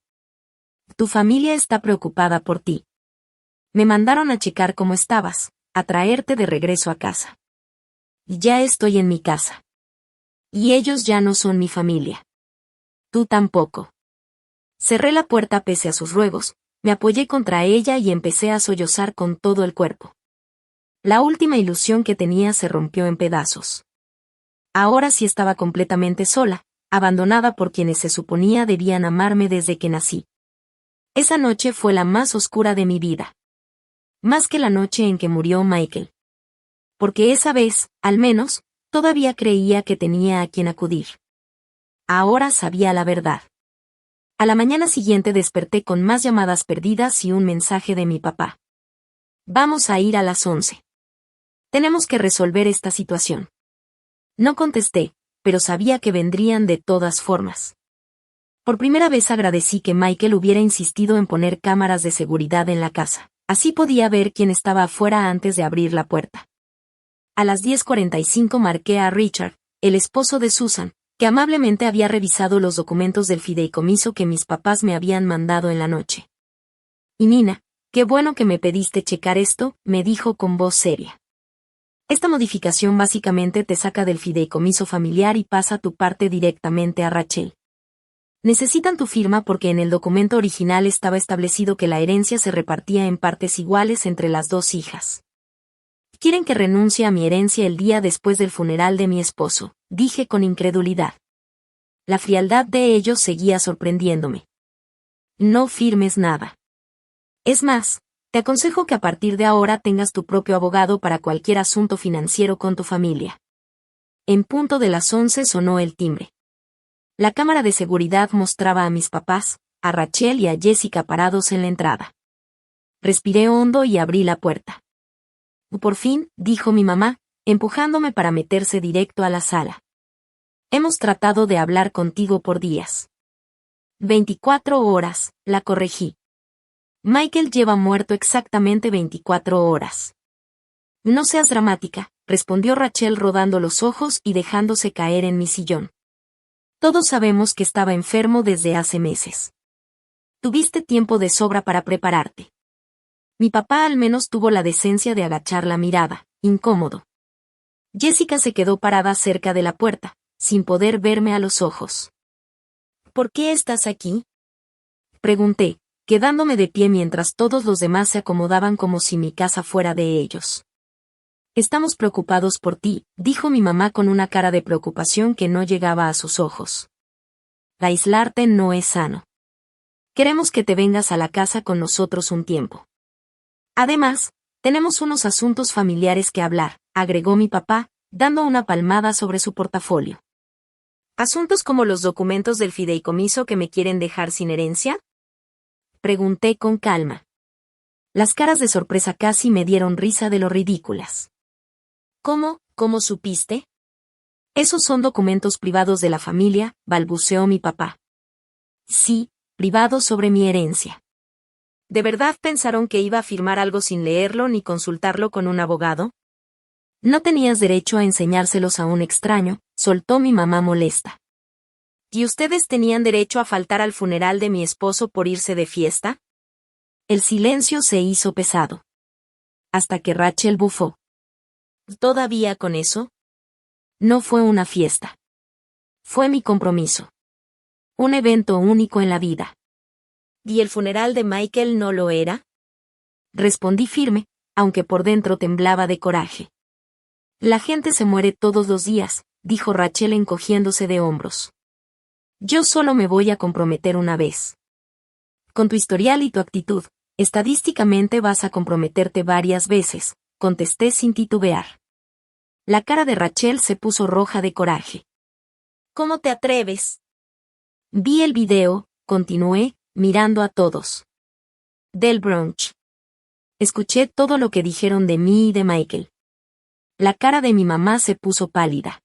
Tu familia está preocupada por ti. Me mandaron a checar cómo estabas, a traerte de regreso a casa. Ya estoy en mi casa. Y ellos ya no son mi familia. Tú tampoco. Cerré la puerta pese a sus ruegos, me apoyé contra ella y empecé a sollozar con todo el cuerpo. La última ilusión que tenía se rompió en pedazos. Ahora sí estaba completamente sola, abandonada por quienes se suponía debían amarme desde que nací. Esa noche fue la más oscura de mi vida. Más que la noche en que murió Michael. Porque esa vez, al menos, todavía creía que tenía a quien acudir. Ahora sabía la verdad. A la mañana siguiente desperté con más llamadas perdidas y un mensaje de mi papá. Vamos a ir a las 11. Tenemos que resolver esta situación. No contesté, pero sabía que vendrían de todas formas. Por primera vez agradecí que Michael hubiera insistido en poner cámaras de seguridad en la casa. Así podía ver quién estaba afuera antes de abrir la puerta. A las 10:45 marqué a Richard, el esposo de Susan, que amablemente había revisado los documentos del fideicomiso que mis papás me habían mandado en la noche. Y Nina, qué bueno que me pediste checar esto, me dijo con voz seria. Esta modificación básicamente te saca del fideicomiso familiar y pasa tu parte directamente a Rachel. Necesitan tu firma porque en el documento original estaba establecido que la herencia se repartía en partes iguales entre las dos hijas. Quieren que renuncie a mi herencia el día después del funeral de mi esposo, dije con incredulidad. La frialdad de ellos seguía sorprendiéndome. No firmes nada. Es más, te aconsejo que a partir de ahora tengas tu propio abogado para cualquier asunto financiero con tu familia. En punto de las 11 sonó el timbre. La cámara de seguridad mostraba a mis papás, a Rachel y a Jessica parados en la entrada. Respiré hondo y abrí la puerta. Por fin, dijo mi mamá, empujándome para meterse directo a la sala. Hemos tratado de hablar contigo por días. 24 horas, la corregí. Michael lleva muerto exactamente 24 horas. No seas dramática, respondió Rachel rodando los ojos y dejándose caer en mi sillón. Todos sabemos que estaba enfermo desde hace meses. Tuviste tiempo de sobra para prepararte. Mi papá al menos tuvo la decencia de agachar la mirada, incómodo. Jessica se quedó parada cerca de la puerta, sin poder verme a los ojos. ¿Por qué estás aquí? Pregunté, quedándome de pie mientras todos los demás se acomodaban como si mi casa fuera de ellos. Estamos preocupados por ti, dijo mi mamá con una cara de preocupación que no llegaba a sus ojos. Aislarte no es sano. Queremos que te vengas a la casa con nosotros un tiempo. Además, tenemos unos asuntos familiares que hablar, agregó mi papá, dando una palmada sobre su portafolio. ¿Asuntos como los documentos del fideicomiso que me quieren dejar sin herencia? Pregunté con calma. Las caras de sorpresa casi me dieron risa de lo ridículas. ¿Cómo supiste? Esos son documentos privados de la familia, balbuceó mi papá. Sí, privados sobre mi herencia. ¿De verdad pensaron que iba a firmar algo sin leerlo ni consultarlo con un abogado? No tenías derecho a enseñárselos a un extraño, soltó mi mamá molesta. ¿Y ustedes tenían derecho a faltar al funeral de mi esposo por irse de fiesta? El silencio se hizo pesado. Hasta que Rachel bufó. ¿Todavía con eso? No fue una fiesta. Fue mi compromiso. Un evento único en la vida. ¿Y el funeral de Michael no lo era? Respondí firme, aunque por dentro temblaba de coraje. La gente se muere todos los días, dijo Rachel encogiéndose de hombros. Yo solo me voy a comprometer una vez. Con tu historial y tu actitud, estadísticamente vas a comprometerte varias veces, contesté sin titubear. La cara de Rachel se puso roja de coraje. ¿Cómo te atreves? Vi el video, continué, mirando a todos. Del brunch. Escuché todo lo que dijeron de mí y de Michael. La cara de mi mamá se puso pálida.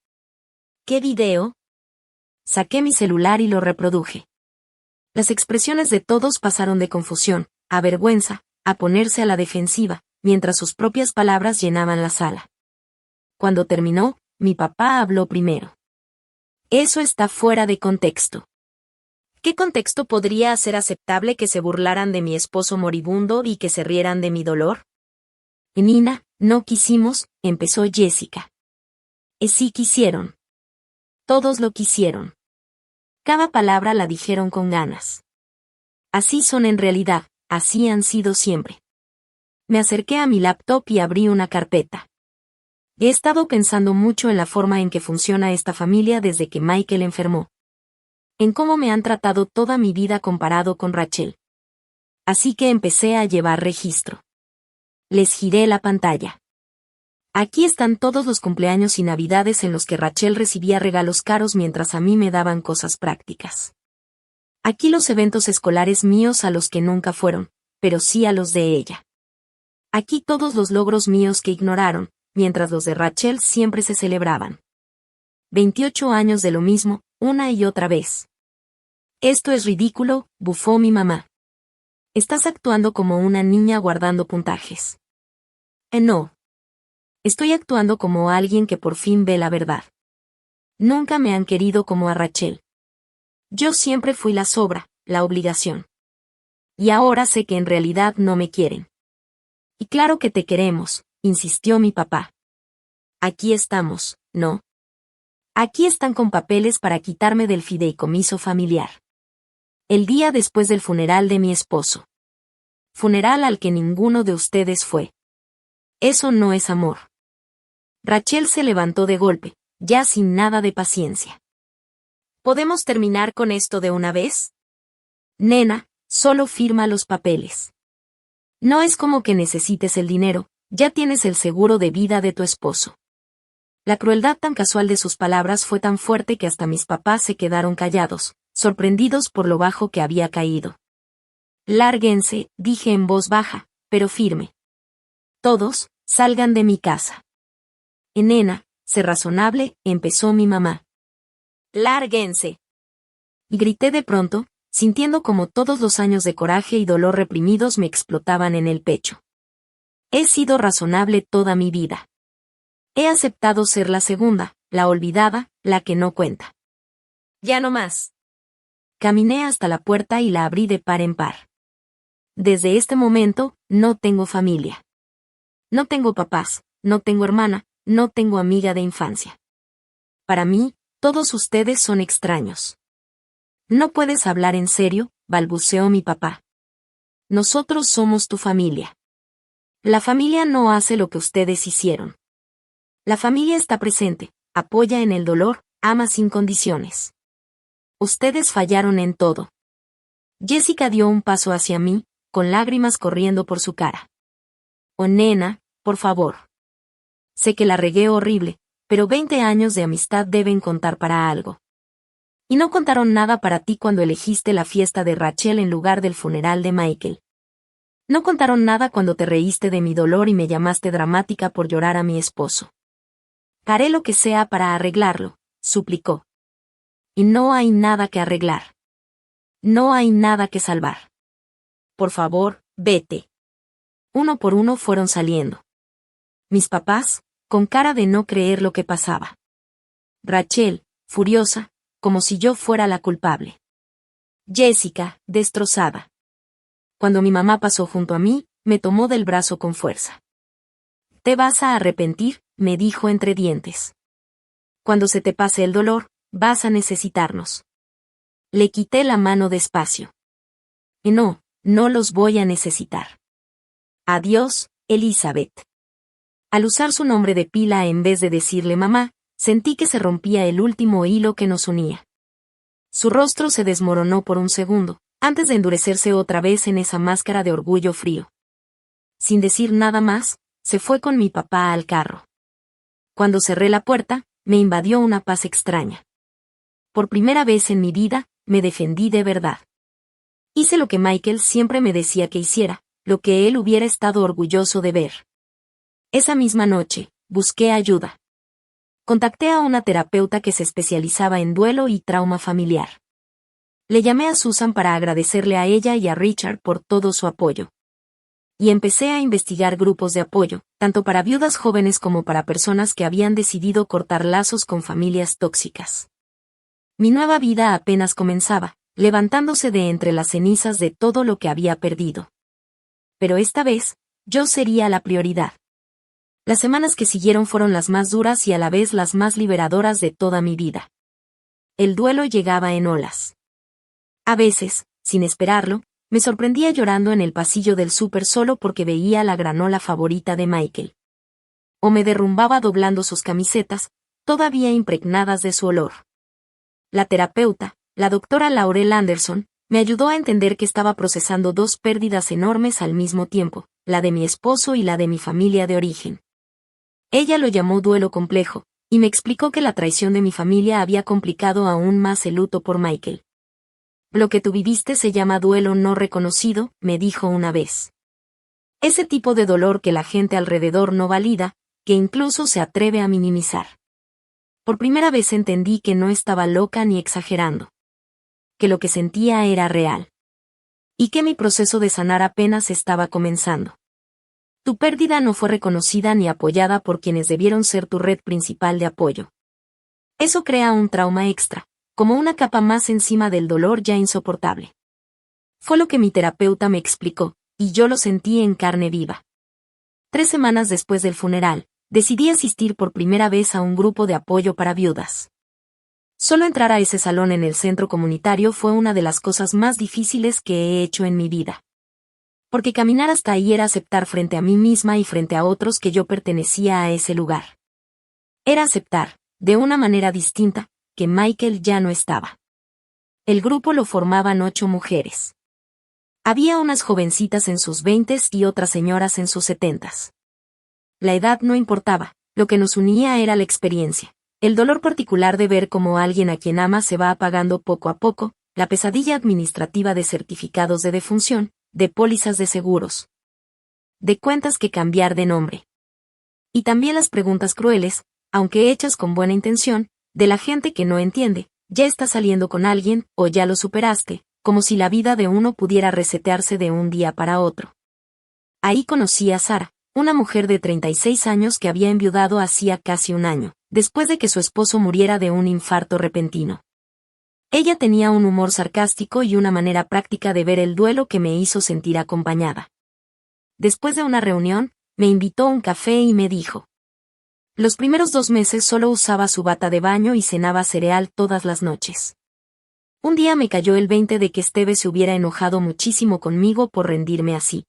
¿Qué video? Saqué mi celular y lo reproduje. Las expresiones de todos pasaron de confusión, a vergüenza, a ponerse a la defensiva, mientras sus propias palabras llenaban la sala. Cuando terminó, mi papá habló primero. Eso está fuera de contexto. ¿Qué contexto podría hacer aceptable que se burlaran de mi esposo moribundo y que se rieran de mi dolor? Nina, no quisimos, empezó Jessica. Sí quisieron. Todos lo quisieron. Cada palabra la dijeron con ganas. Así son en realidad, así han sido siempre. Me acerqué a mi laptop y abrí una carpeta. He estado pensando mucho en la forma en que funciona esta familia desde que Michael enfermó. En cómo me han tratado toda mi vida comparado con Rachel. Así que empecé a llevar registro. Les giré la pantalla. Aquí están todos los cumpleaños y navidades en los que Rachel recibía regalos caros mientras a mí me daban cosas prácticas. Aquí los eventos escolares míos a los que nunca fueron, pero sí a los de ella. Aquí todos los logros míos que ignoraron, mientras los de Rachel siempre se celebraban. 28 años de lo mismo, una y otra vez. Esto es ridículo, bufó mi mamá. Estás actuando como una niña guardando puntajes. No. Estoy actuando como alguien que por fin ve la verdad. Nunca me han querido como a Rachel. Yo siempre fui la sobra, la obligación. Y ahora sé que en realidad no me quieren. Y claro que te queremos, insistió mi papá. Aquí estamos, ¿no? Aquí están con papeles para quitarme del fideicomiso familiar. El día después del funeral de mi esposo. Funeral al que ninguno de ustedes fue. Eso no es amor. Rachel se levantó de golpe, ya sin nada de paciencia. ¿Podemos terminar con esto de una vez? Nena, solo firma los papeles. No es como que necesites el dinero, ya tienes el seguro de vida de tu esposo. La crueldad tan casual de sus palabras fue tan fuerte que hasta mis papás se quedaron callados, sorprendidos por lo bajo que había caído. Lárguense, dije en voz baja, pero firme. Todos, salgan de mi casa. Nena, sé razonable, empezó mi mamá. Lárguense. Grité de pronto, sintiendo como todos los años de coraje y dolor reprimidos me explotaban en el pecho. He sido razonable toda mi vida. He aceptado ser la segunda, la olvidada, la que no cuenta. Ya no más. Caminé hasta la puerta y la abrí de par en par. Desde este momento, no tengo familia. No tengo papás, no tengo hermana, no tengo amiga de infancia. Para mí, todos ustedes son extraños. No puedes hablar en serio, balbuceó mi papá. Nosotros somos tu familia. La familia no hace lo que ustedes hicieron. La familia está presente, apoya en el dolor, ama sin condiciones. Ustedes fallaron en todo. Jessica dio un paso hacia mí, con lágrimas corriendo por su cara. Oh nena, por favor. Sé que la regué horrible, pero 20 años de amistad deben contar para algo. Y no contaron nada para ti cuando elegiste la fiesta de Rachel en lugar del funeral de Michael. No contaron nada cuando te reíste de mi dolor y me llamaste dramática por llorar a mi esposo. Haré lo que sea para arreglarlo, suplicó. Y no hay nada que arreglar. No hay nada que salvar. Por favor, vete. Uno por uno fueron saliendo. Mis papás, con cara de no creer lo que pasaba. Rachel, furiosa, como si yo fuera la culpable. Jessica, destrozada. Cuando mi mamá pasó junto a mí, me tomó del brazo con fuerza. Te vas a arrepentir, me dijo entre dientes. Cuando se te pase el dolor, vas a necesitarnos. Le quité la mano despacio. No, no los voy a necesitar. Adiós, Elizabeth. Al usar su nombre de pila en vez de decirle mamá, sentí que se rompía el último hilo que nos unía. Su rostro se desmoronó por un segundo, antes de endurecerse otra vez en esa máscara de orgullo frío. Sin decir nada más, se fue con mi papá al carro. Cuando cerré la puerta, me invadió una paz extraña. Por primera vez en mi vida, me defendí de verdad. Hice lo que Michael siempre me decía que hiciera, lo que él hubiera estado orgulloso de ver. Esa misma noche, busqué ayuda. Contacté a una terapeuta que se especializaba en duelo y trauma familiar. Le llamé a Susan para agradecerle a ella y a Richard por todo su apoyo. Y empecé a investigar grupos de apoyo, tanto para viudas jóvenes como para personas que habían decidido cortar lazos con familias tóxicas. Mi nueva vida apenas comenzaba, levantándose de entre las cenizas de todo lo que había perdido. Pero esta vez, yo sería la prioridad. Las semanas que siguieron fueron las más duras y a la vez las más liberadoras de toda mi vida. El duelo llegaba en olas. A veces, sin esperarlo, me sorprendía llorando en el pasillo del súper solo porque veía la granola favorita de Michael. O me derrumbaba doblando sus camisetas, todavía impregnadas de su olor. La terapeuta, la doctora Laurel Anderson, me ayudó a entender que estaba procesando dos pérdidas enormes al mismo tiempo, la de mi esposo y la de mi familia de origen. Ella lo llamó duelo complejo, y me explicó que la traición de mi familia había complicado aún más el luto por Michael. Lo que tú viviste se llama duelo no reconocido, me dijo una vez. Ese tipo de dolor que la gente alrededor no valida, que incluso se atreve a minimizar. Por primera vez entendí que no estaba loca ni exagerando. Que lo que sentía era real. Y que mi proceso de sanar apenas estaba comenzando. Tu pérdida no fue reconocida ni apoyada por quienes debieron ser tu red principal de apoyo. Eso crea un trauma extra, como una capa más encima del dolor ya insoportable. Fue lo que mi terapeuta me explicó, y yo lo sentí en carne viva. 3 semanas después del funeral, decidí asistir por primera vez a un grupo de apoyo para viudas. Solo entrar a ese salón en el centro comunitario fue una de las cosas más difíciles que he hecho en mi vida. Porque caminar hasta ahí era aceptar frente a mí misma y frente a otros que yo pertenecía a ese lugar. Era aceptar, de una manera distinta, que Michael ya no estaba. El grupo lo formaban 8 mujeres. Había unas jovencitas en sus 20s y otras señoras en sus 70s. La edad no importaba, lo que nos unía era la experiencia. El dolor particular de ver cómo alguien a quien ama se va apagando poco a poco, la pesadilla administrativa de certificados de defunción, de pólizas de seguros, de cuentas que cambiar de nombre. Y también las preguntas crueles, aunque hechas con buena intención, de la gente que no entiende, ya estás saliendo con alguien, o ya lo superaste, como si la vida de uno pudiera resetearse de un día para otro. Ahí conocí a Sara, una mujer de 36 años que había enviudado hacía casi un año, después de que su esposo muriera de un infarto repentino. Ella tenía un humor sarcástico y una manera práctica de ver el duelo que me hizo sentir acompañada. Después de una reunión, me invitó a un café y me dijo: los primeros 2 meses solo usaba su bata de baño y cenaba cereal todas las noches. Un día me cayó el 20 de que Esteve se hubiera enojado muchísimo conmigo por rendirme así.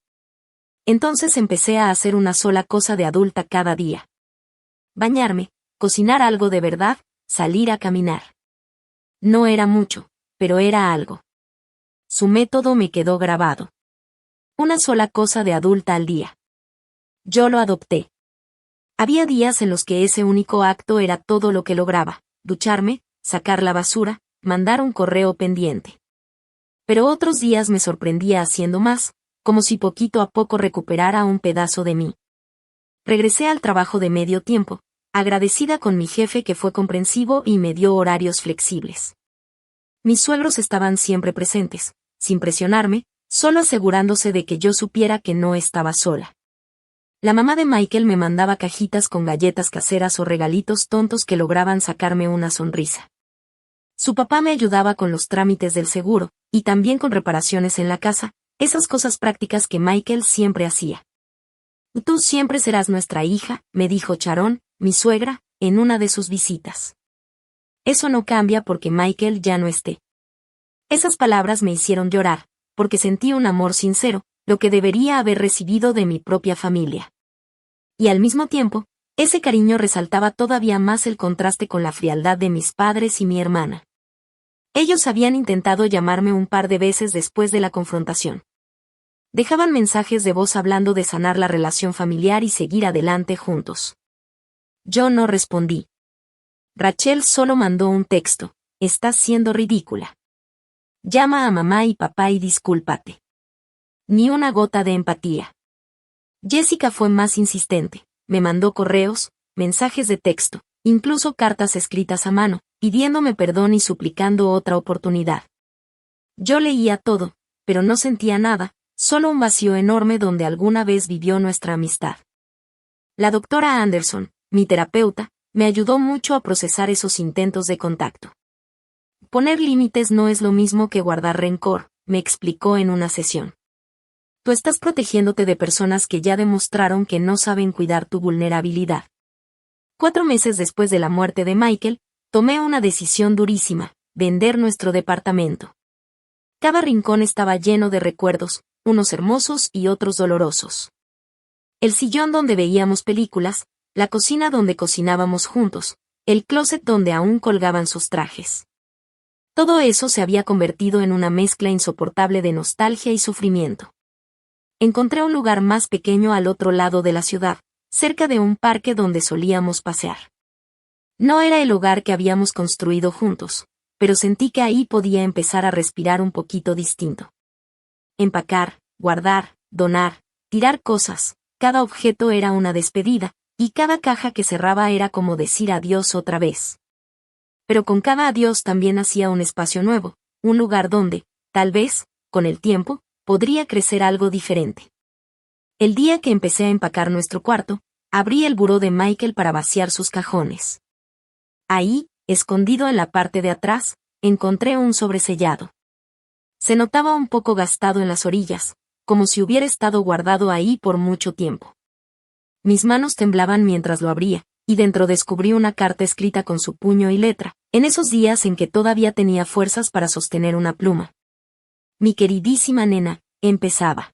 Entonces empecé a hacer una sola cosa de adulta cada día: bañarme, cocinar algo de verdad, salir a caminar. No era mucho, pero era algo. Su método me quedó grabado. Una sola cosa de adulta al día. Yo lo adopté. Había días en los que ese único acto era todo lo que lograba: ducharme, sacar la basura, mandar un correo pendiente. Pero otros días me sorprendía haciendo más, como si poquito a poco recuperara un pedazo de mí. Regresé al trabajo de medio tiempo, agradecida con mi jefe que fue comprensivo y me dio horarios flexibles. Mis suegros estaban siempre presentes, sin presionarme, solo asegurándose de que yo supiera que no estaba sola. La mamá de Michael me mandaba cajitas con galletas caseras o regalitos tontos que lograban sacarme una sonrisa. Su papá me ayudaba con los trámites del seguro, y también con reparaciones en la casa, esas cosas prácticas que Michael siempre hacía. Tú siempre serás nuestra hija, me dijo Sharon, mi suegra, en una de sus visitas. Eso no cambia porque Michael ya no esté. Esas palabras me hicieron llorar, porque sentí un amor sincero, lo que debería haber recibido de mi propia familia. Y al mismo tiempo, ese cariño resaltaba todavía más el contraste con la frialdad de mis padres y mi hermana. Ellos habían intentado llamarme un par de veces después de la confrontación. Dejaban mensajes de voz hablando de sanar la relación familiar y seguir adelante juntos. Yo no respondí. Rachel solo mandó un texto: estás siendo ridícula. Llama a mamá y papá y discúlpate. Ni una gota de empatía. Jessica fue más insistente, me mandó correos, mensajes de texto, incluso cartas escritas a mano, pidiéndome perdón y suplicando otra oportunidad. Yo leía todo, pero no sentía nada, solo un vacío enorme donde alguna vez vivió nuestra amistad. La doctora Anderson, mi terapeuta, me ayudó mucho a procesar esos intentos de contacto. Poner límites no es lo mismo que guardar rencor, me explicó en una sesión. Tú estás protegiéndote de personas que ya demostraron que no saben cuidar tu vulnerabilidad. 4 meses después de la muerte de Michael, tomé una decisión durísima: vender nuestro departamento. Cada rincón estaba lleno de recuerdos, unos hermosos y otros dolorosos. El sillón donde veíamos películas, la cocina donde cocinábamos juntos, el closet donde aún colgaban sus trajes. Todo eso se había convertido en una mezcla insoportable de nostalgia y sufrimiento. Encontré un lugar más pequeño al otro lado de la ciudad, cerca de un parque donde solíamos pasear. No era el hogar que habíamos construido juntos, pero sentí que ahí podía empezar a respirar un poquito distinto. Empacar, guardar, donar, tirar cosas, cada objeto era una despedida, y cada caja que cerraba era como decir adiós otra vez. Pero con cada adiós también hacía un espacio nuevo, un lugar donde, tal vez, con el tiempo, podría crecer algo diferente. El día que empecé a empacar nuestro cuarto, abrí el buró de Michael para vaciar sus cajones. Ahí, escondido en la parte de atrás, encontré un sobresellado. Se notaba un poco gastado en las orillas, como si hubiera estado guardado ahí por mucho tiempo. Mis manos temblaban mientras lo abría, y dentro descubrí una carta escrita con su puño y letra, en esos días en que todavía tenía fuerzas para sostener una pluma. Mi queridísima nena, empezaba.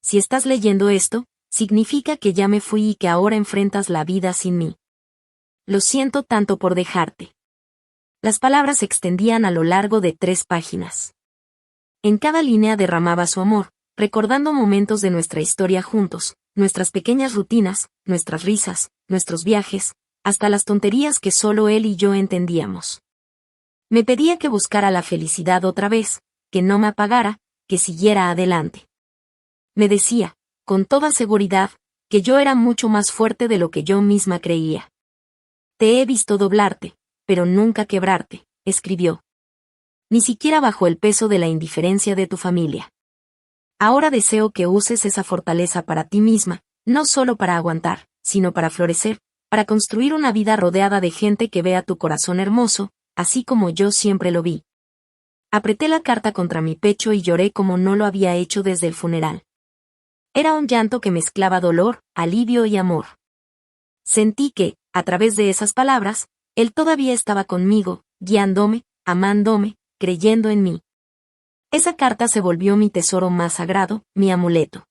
Si estás leyendo esto, significa que ya me fui y que ahora enfrentas la vida sin mí. Lo siento tanto por dejarte. Las palabras se extendían a lo largo de 3 páginas. En cada línea derramaba su amor, recordando momentos de nuestra historia juntos, nuestras pequeñas rutinas, nuestras risas, nuestros viajes, hasta las tonterías que solo él y yo entendíamos. Me pedía que buscara la felicidad otra vez, que no me apagara, que siguiera adelante. Me decía, con toda seguridad, que yo era mucho más fuerte de lo que yo misma creía. Te he visto doblarte, pero nunca quebrarte, escribió. Ni siquiera bajo el peso de la indiferencia de tu familia. Ahora deseo que uses esa fortaleza para ti misma, no solo para aguantar, sino para florecer, para construir una vida rodeada de gente que vea tu corazón hermoso, así como yo siempre lo vi. Apreté la carta contra mi pecho y lloré como no lo había hecho desde el funeral. Era un llanto que mezclaba dolor, alivio y amor. Sentí que, a través de esas palabras, él todavía estaba conmigo, guiándome, amándome, creyendo en mí. Esa carta se volvió mi tesoro más sagrado, mi amuleto.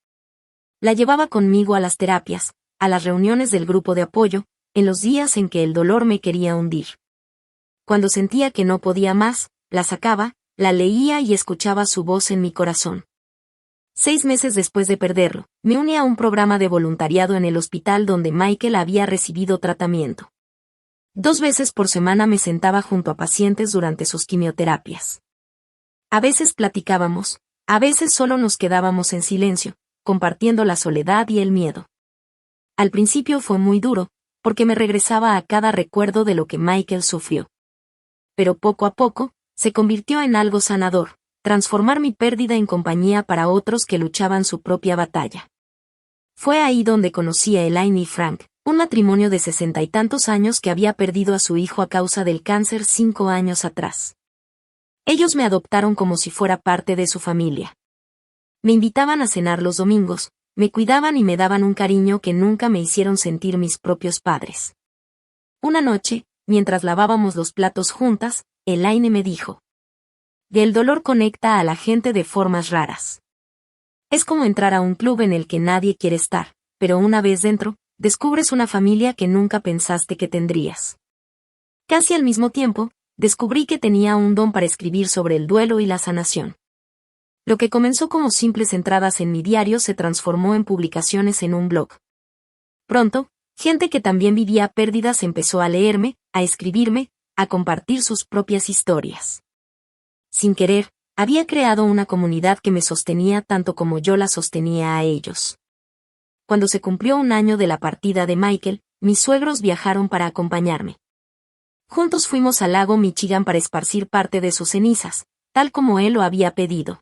La llevaba conmigo a las terapias, a las reuniones del grupo de apoyo, en los días en que el dolor me quería hundir. Cuando sentía que no podía más, la sacaba, la leía y escuchaba su voz en mi corazón. 6 meses después de perderlo, me uní a un programa de voluntariado en el hospital donde Michael había recibido tratamiento. 2 veces por semana me sentaba junto a pacientes durante sus quimioterapias. A veces platicábamos, a veces solo nos quedábamos en silencio, compartiendo la soledad y el miedo. Al principio fue muy duro, porque me regresaba a cada recuerdo de lo que Michael sufrió. Pero poco a poco, se convirtió en algo sanador, transformar mi pérdida en compañía para otros que luchaban su propia batalla. Fue ahí donde conocí a Elaine y Frank, un matrimonio de 60 y tantos años que había perdido a su hijo a causa del cáncer 5 años atrás. Ellos me adoptaron como si fuera parte de su familia. Me invitaban a cenar los domingos, me cuidaban y me daban un cariño que nunca me hicieron sentir mis propios padres. Una noche, mientras lavábamos los platos juntas, Elaine me dijo: el dolor conecta a la gente de formas raras. Es como entrar a un club en el que nadie quiere estar, pero una vez dentro, descubres una familia que nunca pensaste que tendrías. Casi al mismo tiempo, descubrí que tenía un don para escribir sobre el duelo y la sanación. Lo que comenzó como simples entradas en mi diario se transformó en publicaciones en un blog. Pronto, gente que también vivía pérdidas empezó a leerme, a escribirme, a compartir sus propias historias. Sin querer, había creado una comunidad que me sostenía tanto como yo la sostenía a ellos. Cuando se cumplió 1 año de la partida de Michael, mis suegros viajaron para acompañarme. Juntos fuimos al lago Michigan para esparcir parte de sus cenizas, tal como él lo había pedido.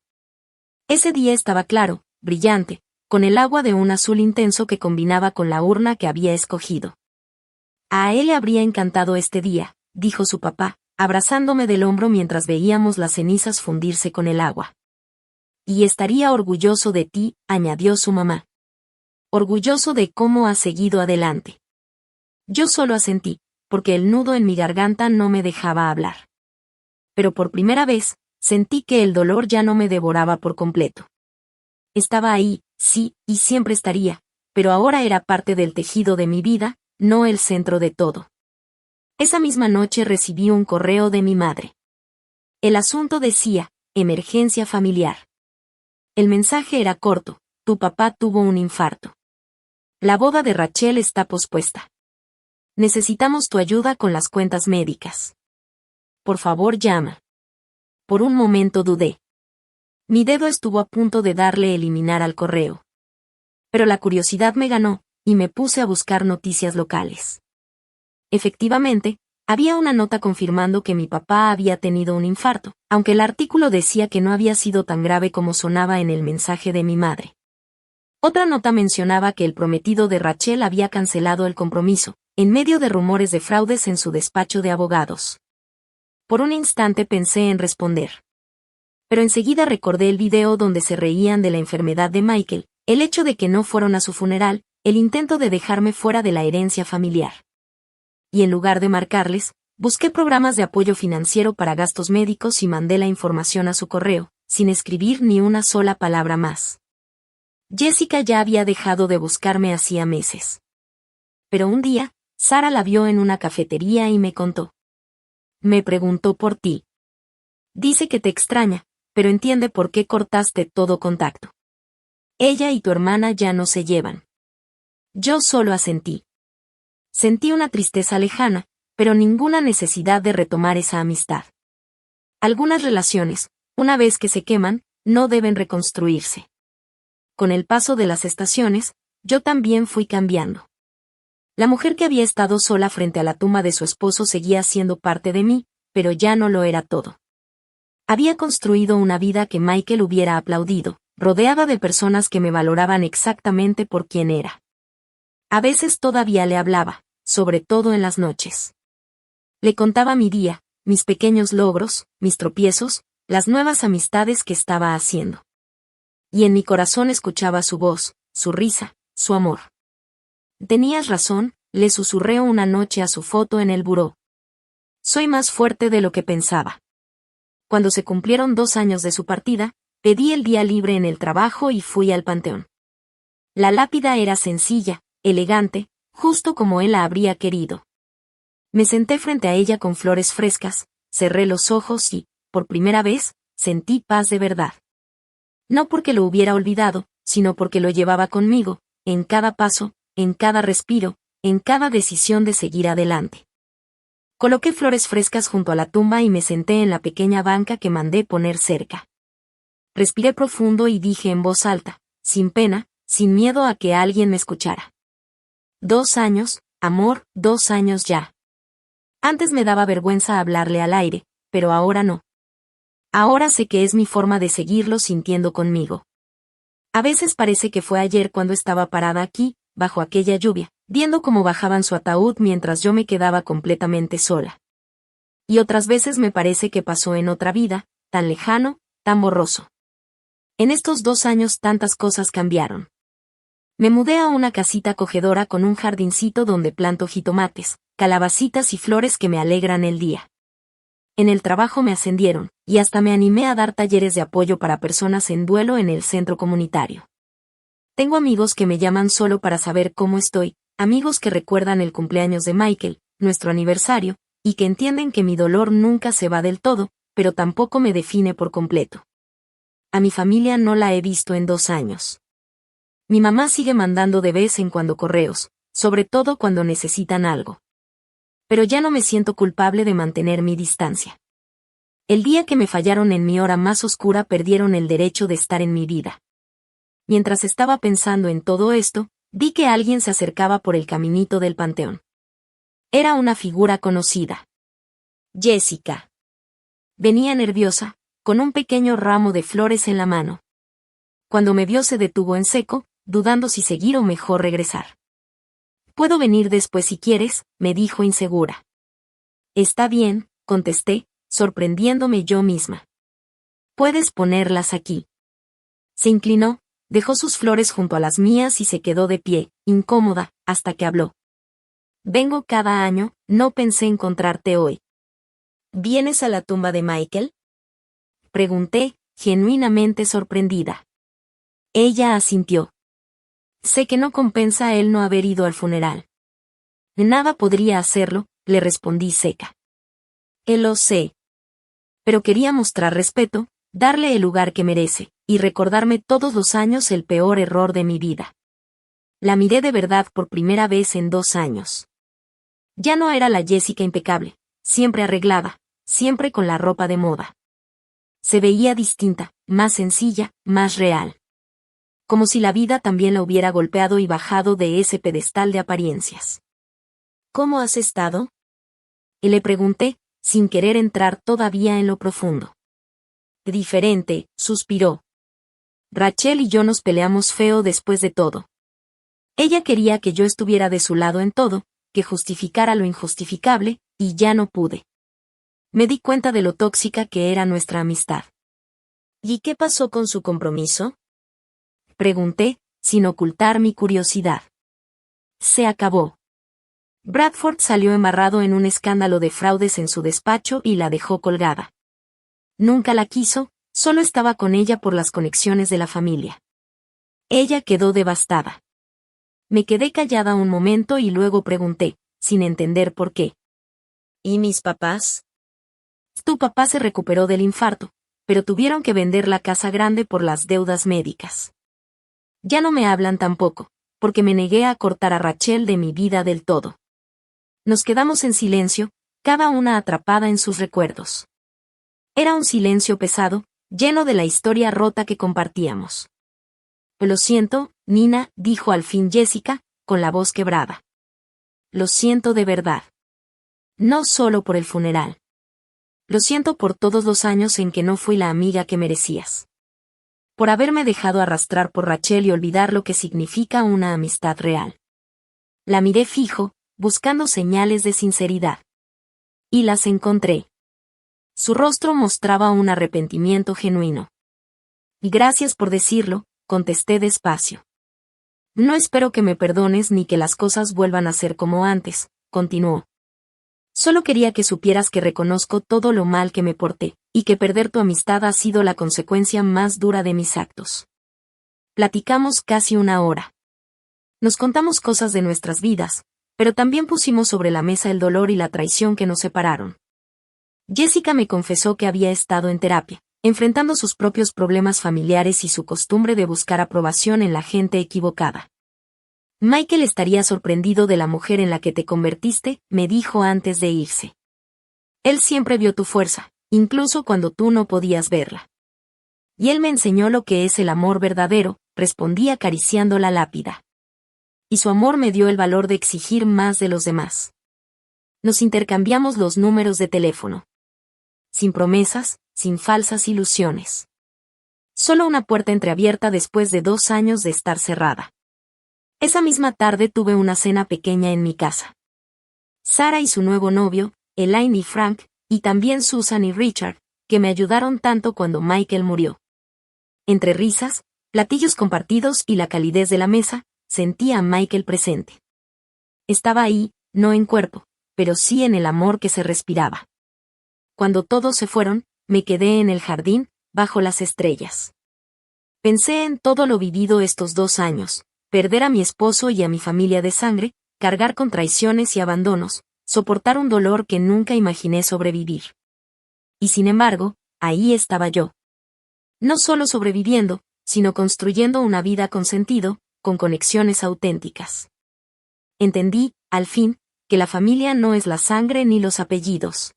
Ese día estaba claro, brillante, con el agua de un azul intenso que combinaba con la urna que había escogido. A él le habría encantado este día, dijo su papá, abrazándome del hombro mientras veíamos las cenizas fundirse con el agua. Y estaría orgulloso de ti, añadió su mamá. Orgulloso de cómo has seguido adelante. Yo solo asentí, porque el nudo en mi garganta no me dejaba hablar. Pero por primera vez, sentí que el dolor ya no me devoraba por completo. Estaba ahí, sí, y siempre estaría, pero ahora era parte del tejido de mi vida, no el centro de todo. Esa misma noche recibí un correo de mi madre. El asunto decía: emergencia familiar. El mensaje era corto: tu papá tuvo un infarto. La boda de Rachel está pospuesta. Necesitamos tu ayuda con las cuentas médicas. Por favor, llama. Por un momento dudé. Mi dedo estuvo a punto de darle eliminar al correo. Pero la curiosidad me ganó, y me puse a buscar noticias locales. Efectivamente, había una nota confirmando que mi papá había tenido un infarto, aunque el artículo decía que no había sido tan grave como sonaba en el mensaje de mi madre. Otra nota mencionaba que el prometido de Rachel había cancelado el compromiso, en medio de rumores de fraudes en su despacho de abogados. Por un instante pensé en responder. Pero enseguida recordé el video donde se reían de la enfermedad de Michael, el hecho de que no fueron a su funeral, el intento de dejarme fuera de la herencia familiar. Y en lugar de marcarles, busqué programas de apoyo financiero para gastos médicos y mandé la información a su correo, sin escribir ni una sola palabra más. Jessica ya había dejado de buscarme hacía meses. Pero un día, Sara la vio en una cafetería y me contó. Me preguntó por ti. Dice que te extraña, pero entiende por qué cortaste todo contacto. Ella y tu hermana ya no se llevan. Yo solo asentí. Sentí una tristeza lejana, pero ninguna necesidad de retomar esa amistad. Algunas relaciones, una vez que se queman, no deben reconstruirse. Con el paso de las estaciones, yo también fui cambiando. La mujer que había estado sola frente a la tumba de su esposo seguía siendo parte de mí, pero ya no lo era todo. Había construido una vida que Michael hubiera aplaudido, rodeada de personas que me valoraban exactamente por quien era. A veces todavía le hablaba, sobre todo en las noches. Le contaba mi día, mis pequeños logros, mis tropiezos, las nuevas amistades que estaba haciendo. Y en mi corazón escuchaba su voz, su risa, su amor. Tenías razón, le susurré una noche a su foto en el buró. Soy más fuerte de lo que pensaba. Cuando se cumplieron 2 años de su partida, pedí el día libre en el trabajo y fui al panteón. La lápida era sencilla, elegante, justo como él la habría querido. Me senté frente a ella con flores frescas, cerré los ojos y, por primera vez, sentí paz de verdad. No porque lo hubiera olvidado, sino porque lo llevaba conmigo, en cada paso, en cada respiro, en cada decisión de seguir adelante. Coloqué flores frescas junto a la tumba y me senté en la pequeña banca que mandé poner cerca. Respiré profundo y dije en voz alta, sin pena, sin miedo a que alguien me escuchara. 2 años, amor, 2 años ya. Antes me daba vergüenza hablarle al aire, pero ahora no. Ahora sé que es mi forma de seguirlo sintiendo conmigo. A veces parece que fue ayer cuando estaba parada aquí, bajo aquella lluvia, viendo cómo bajaban su ataúd mientras yo me quedaba completamente sola. Y otras veces me parece que pasó en otra vida, tan lejano, tan borroso. En estos 2 años tantas cosas cambiaron. Me mudé a una casita acogedora con un jardincito donde planto jitomates, calabacitas y flores que me alegran el día. En el trabajo me ascendieron, y hasta me animé a dar talleres de apoyo para personas en duelo en el centro comunitario. Tengo amigos que me llaman solo para saber cómo estoy, amigos que recuerdan el cumpleaños de Michael, nuestro aniversario, y que entienden que mi dolor nunca se va del todo, pero tampoco me define por completo. A mi familia no la he visto en 2 años. Mi mamá sigue mandando de vez en cuando correos, sobre todo cuando necesitan algo. Pero ya no me siento culpable de mantener mi distancia. El día que me fallaron en mi hora más oscura perdieron el derecho de estar en mi vida. Mientras estaba pensando en todo esto, vi que alguien se acercaba por el caminito del panteón. Era una figura conocida. Jessica. Venía nerviosa, con un pequeño ramo de flores en la mano. Cuando me vio se detuvo en seco, dudando si seguir o mejor regresar. «Puedo venir después si quieres», me dijo insegura. «Está bien», contesté, sorprendiéndome yo misma. «Puedes ponerlas aquí». Se inclinó, dejó sus flores junto a las mías y se quedó de pie, incómoda, hasta que habló. «Vengo cada año, no pensé encontrarte hoy». «¿Vienes a la tumba de Michael?», pregunté, genuinamente sorprendida. Ella asintió. «Sé que no compensa a él no haber ido al funeral». «Nada podría hacerlo», le respondí seca. «Lo sé. Pero quería mostrar respeto, darle el lugar que merece, y recordarme todos los años el peor error de mi vida». La miré de verdad por primera vez en 2 años. Ya no era la Jessica impecable, siempre arreglada, siempre con la ropa de moda. Se veía distinta, más sencilla, más real. Como si la vida también la hubiera golpeado y bajado de ese pedestal de apariencias. «¿Cómo has estado?», y le pregunté, sin querer entrar todavía en lo profundo. «Diferente», suspiró. «Rachel y yo nos peleamos feo después de todo. Ella quería que yo estuviera de su lado en todo, que justificara lo injustificable, y ya no pude. Me di cuenta de lo tóxica que era nuestra amistad. ¿Y qué pasó con su compromiso? Pregunté, sin ocultar mi curiosidad. Se acabó. Bradford salió embarrado en un escándalo de fraudes en su despacho y la dejó colgada. Nunca la quiso, solo estaba con ella por las conexiones de la familia. Ella quedó devastada. Me quedé callada un momento y luego pregunté, sin entender por qué. ¿Y mis papás? Tu papá se recuperó del infarto, pero tuvieron que vender la casa grande por las deudas médicas. Ya no me hablan tampoco, porque me negué a cortar a Rachel de mi vida del todo. Nos quedamos en silencio, cada una atrapada en sus recuerdos. Era un silencio pesado, lleno de la historia rota que compartíamos. Lo siento, Nina, dijo al fin Jessica, con la voz quebrada. Lo siento de verdad. No solo por el funeral. Lo siento por todos los años en que no fui la amiga que merecías. Por haberme dejado arrastrar por Rachel y olvidar lo que significa una amistad real. La miré fijo, buscando señales de sinceridad. Y las encontré. Su rostro mostraba un arrepentimiento genuino. Y gracias por decirlo, contesté despacio. No espero que me perdones ni que las cosas vuelvan a ser como antes, continuó. Solo quería que supieras que reconozco todo lo mal que me porté, y que perder tu amistad ha sido la consecuencia más dura de mis actos. Platicamos casi una hora. Nos contamos cosas de nuestras vidas, pero también pusimos sobre la mesa el dolor y la traición que nos separaron. Jessica me confesó que había estado en terapia, enfrentando sus propios problemas familiares y su costumbre de buscar aprobación en la gente equivocada. Michael estaría sorprendido de la mujer en la que te convertiste, me dijo antes de irse. Él siempre vio tu fuerza, incluso cuando tú no podías verla. Y él me enseñó lo que es el amor verdadero, respondí acariciando la lápida. Y su amor me dio el valor de exigir más de los demás. Nos intercambiamos los números de teléfono. Sin promesas, sin falsas ilusiones. Solo una puerta entreabierta después de 2 años de estar cerrada. Esa misma tarde tuve una cena pequeña en mi casa. Sara y su nuevo novio, Elaine y Frank, y también Susan y Richard, que me ayudaron tanto cuando Michael murió. Entre risas, platillos compartidos y la calidez de la mesa, sentí a Michael presente. Estaba ahí, no en cuerpo, pero sí en el amor que se respiraba. Cuando todos se fueron, me quedé en el jardín, bajo las estrellas. Pensé en todo lo vivido estos 2 años. Perder a mi esposo y a mi familia de sangre, cargar con traiciones y abandonos, soportar un dolor que nunca imaginé sobrevivir. Y sin embargo, ahí estaba yo. No solo sobreviviendo, sino construyendo una vida con sentido, con conexiones auténticas. Entendí, al fin, que la familia no es la sangre ni los apellidos.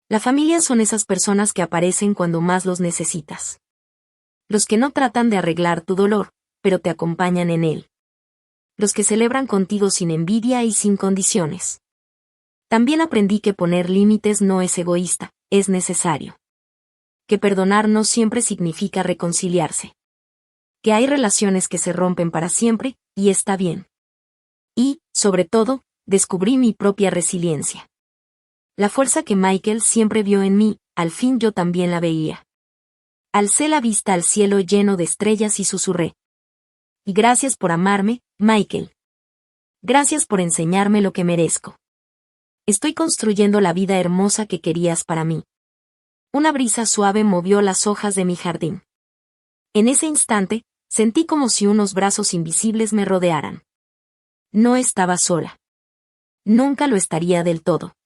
La familia son esas personas que aparecen cuando más los necesitas. Los que no tratan de arreglar tu dolor, pero te acompañan en él. Los que celebran contigo sin envidia y sin condiciones. También aprendí que poner límites no es egoísta, es necesario. Que perdonar no siempre significa reconciliarse. Que hay relaciones que se rompen para siempre, y está bien. Y, sobre todo, descubrí mi propia resiliencia. La fuerza que Michael siempre vio en mí, al fin yo también la veía. Alcé la vista al cielo lleno de estrellas y susurré. Y gracias por amarme, Michael. Gracias por enseñarme lo que merezco. Estoy construyendo la vida hermosa que querías para mí. Una brisa suave movió las hojas de mi jardín. En ese instante, sentí como si unos brazos invisibles me rodearan. No estaba sola. Nunca lo estaría del todo.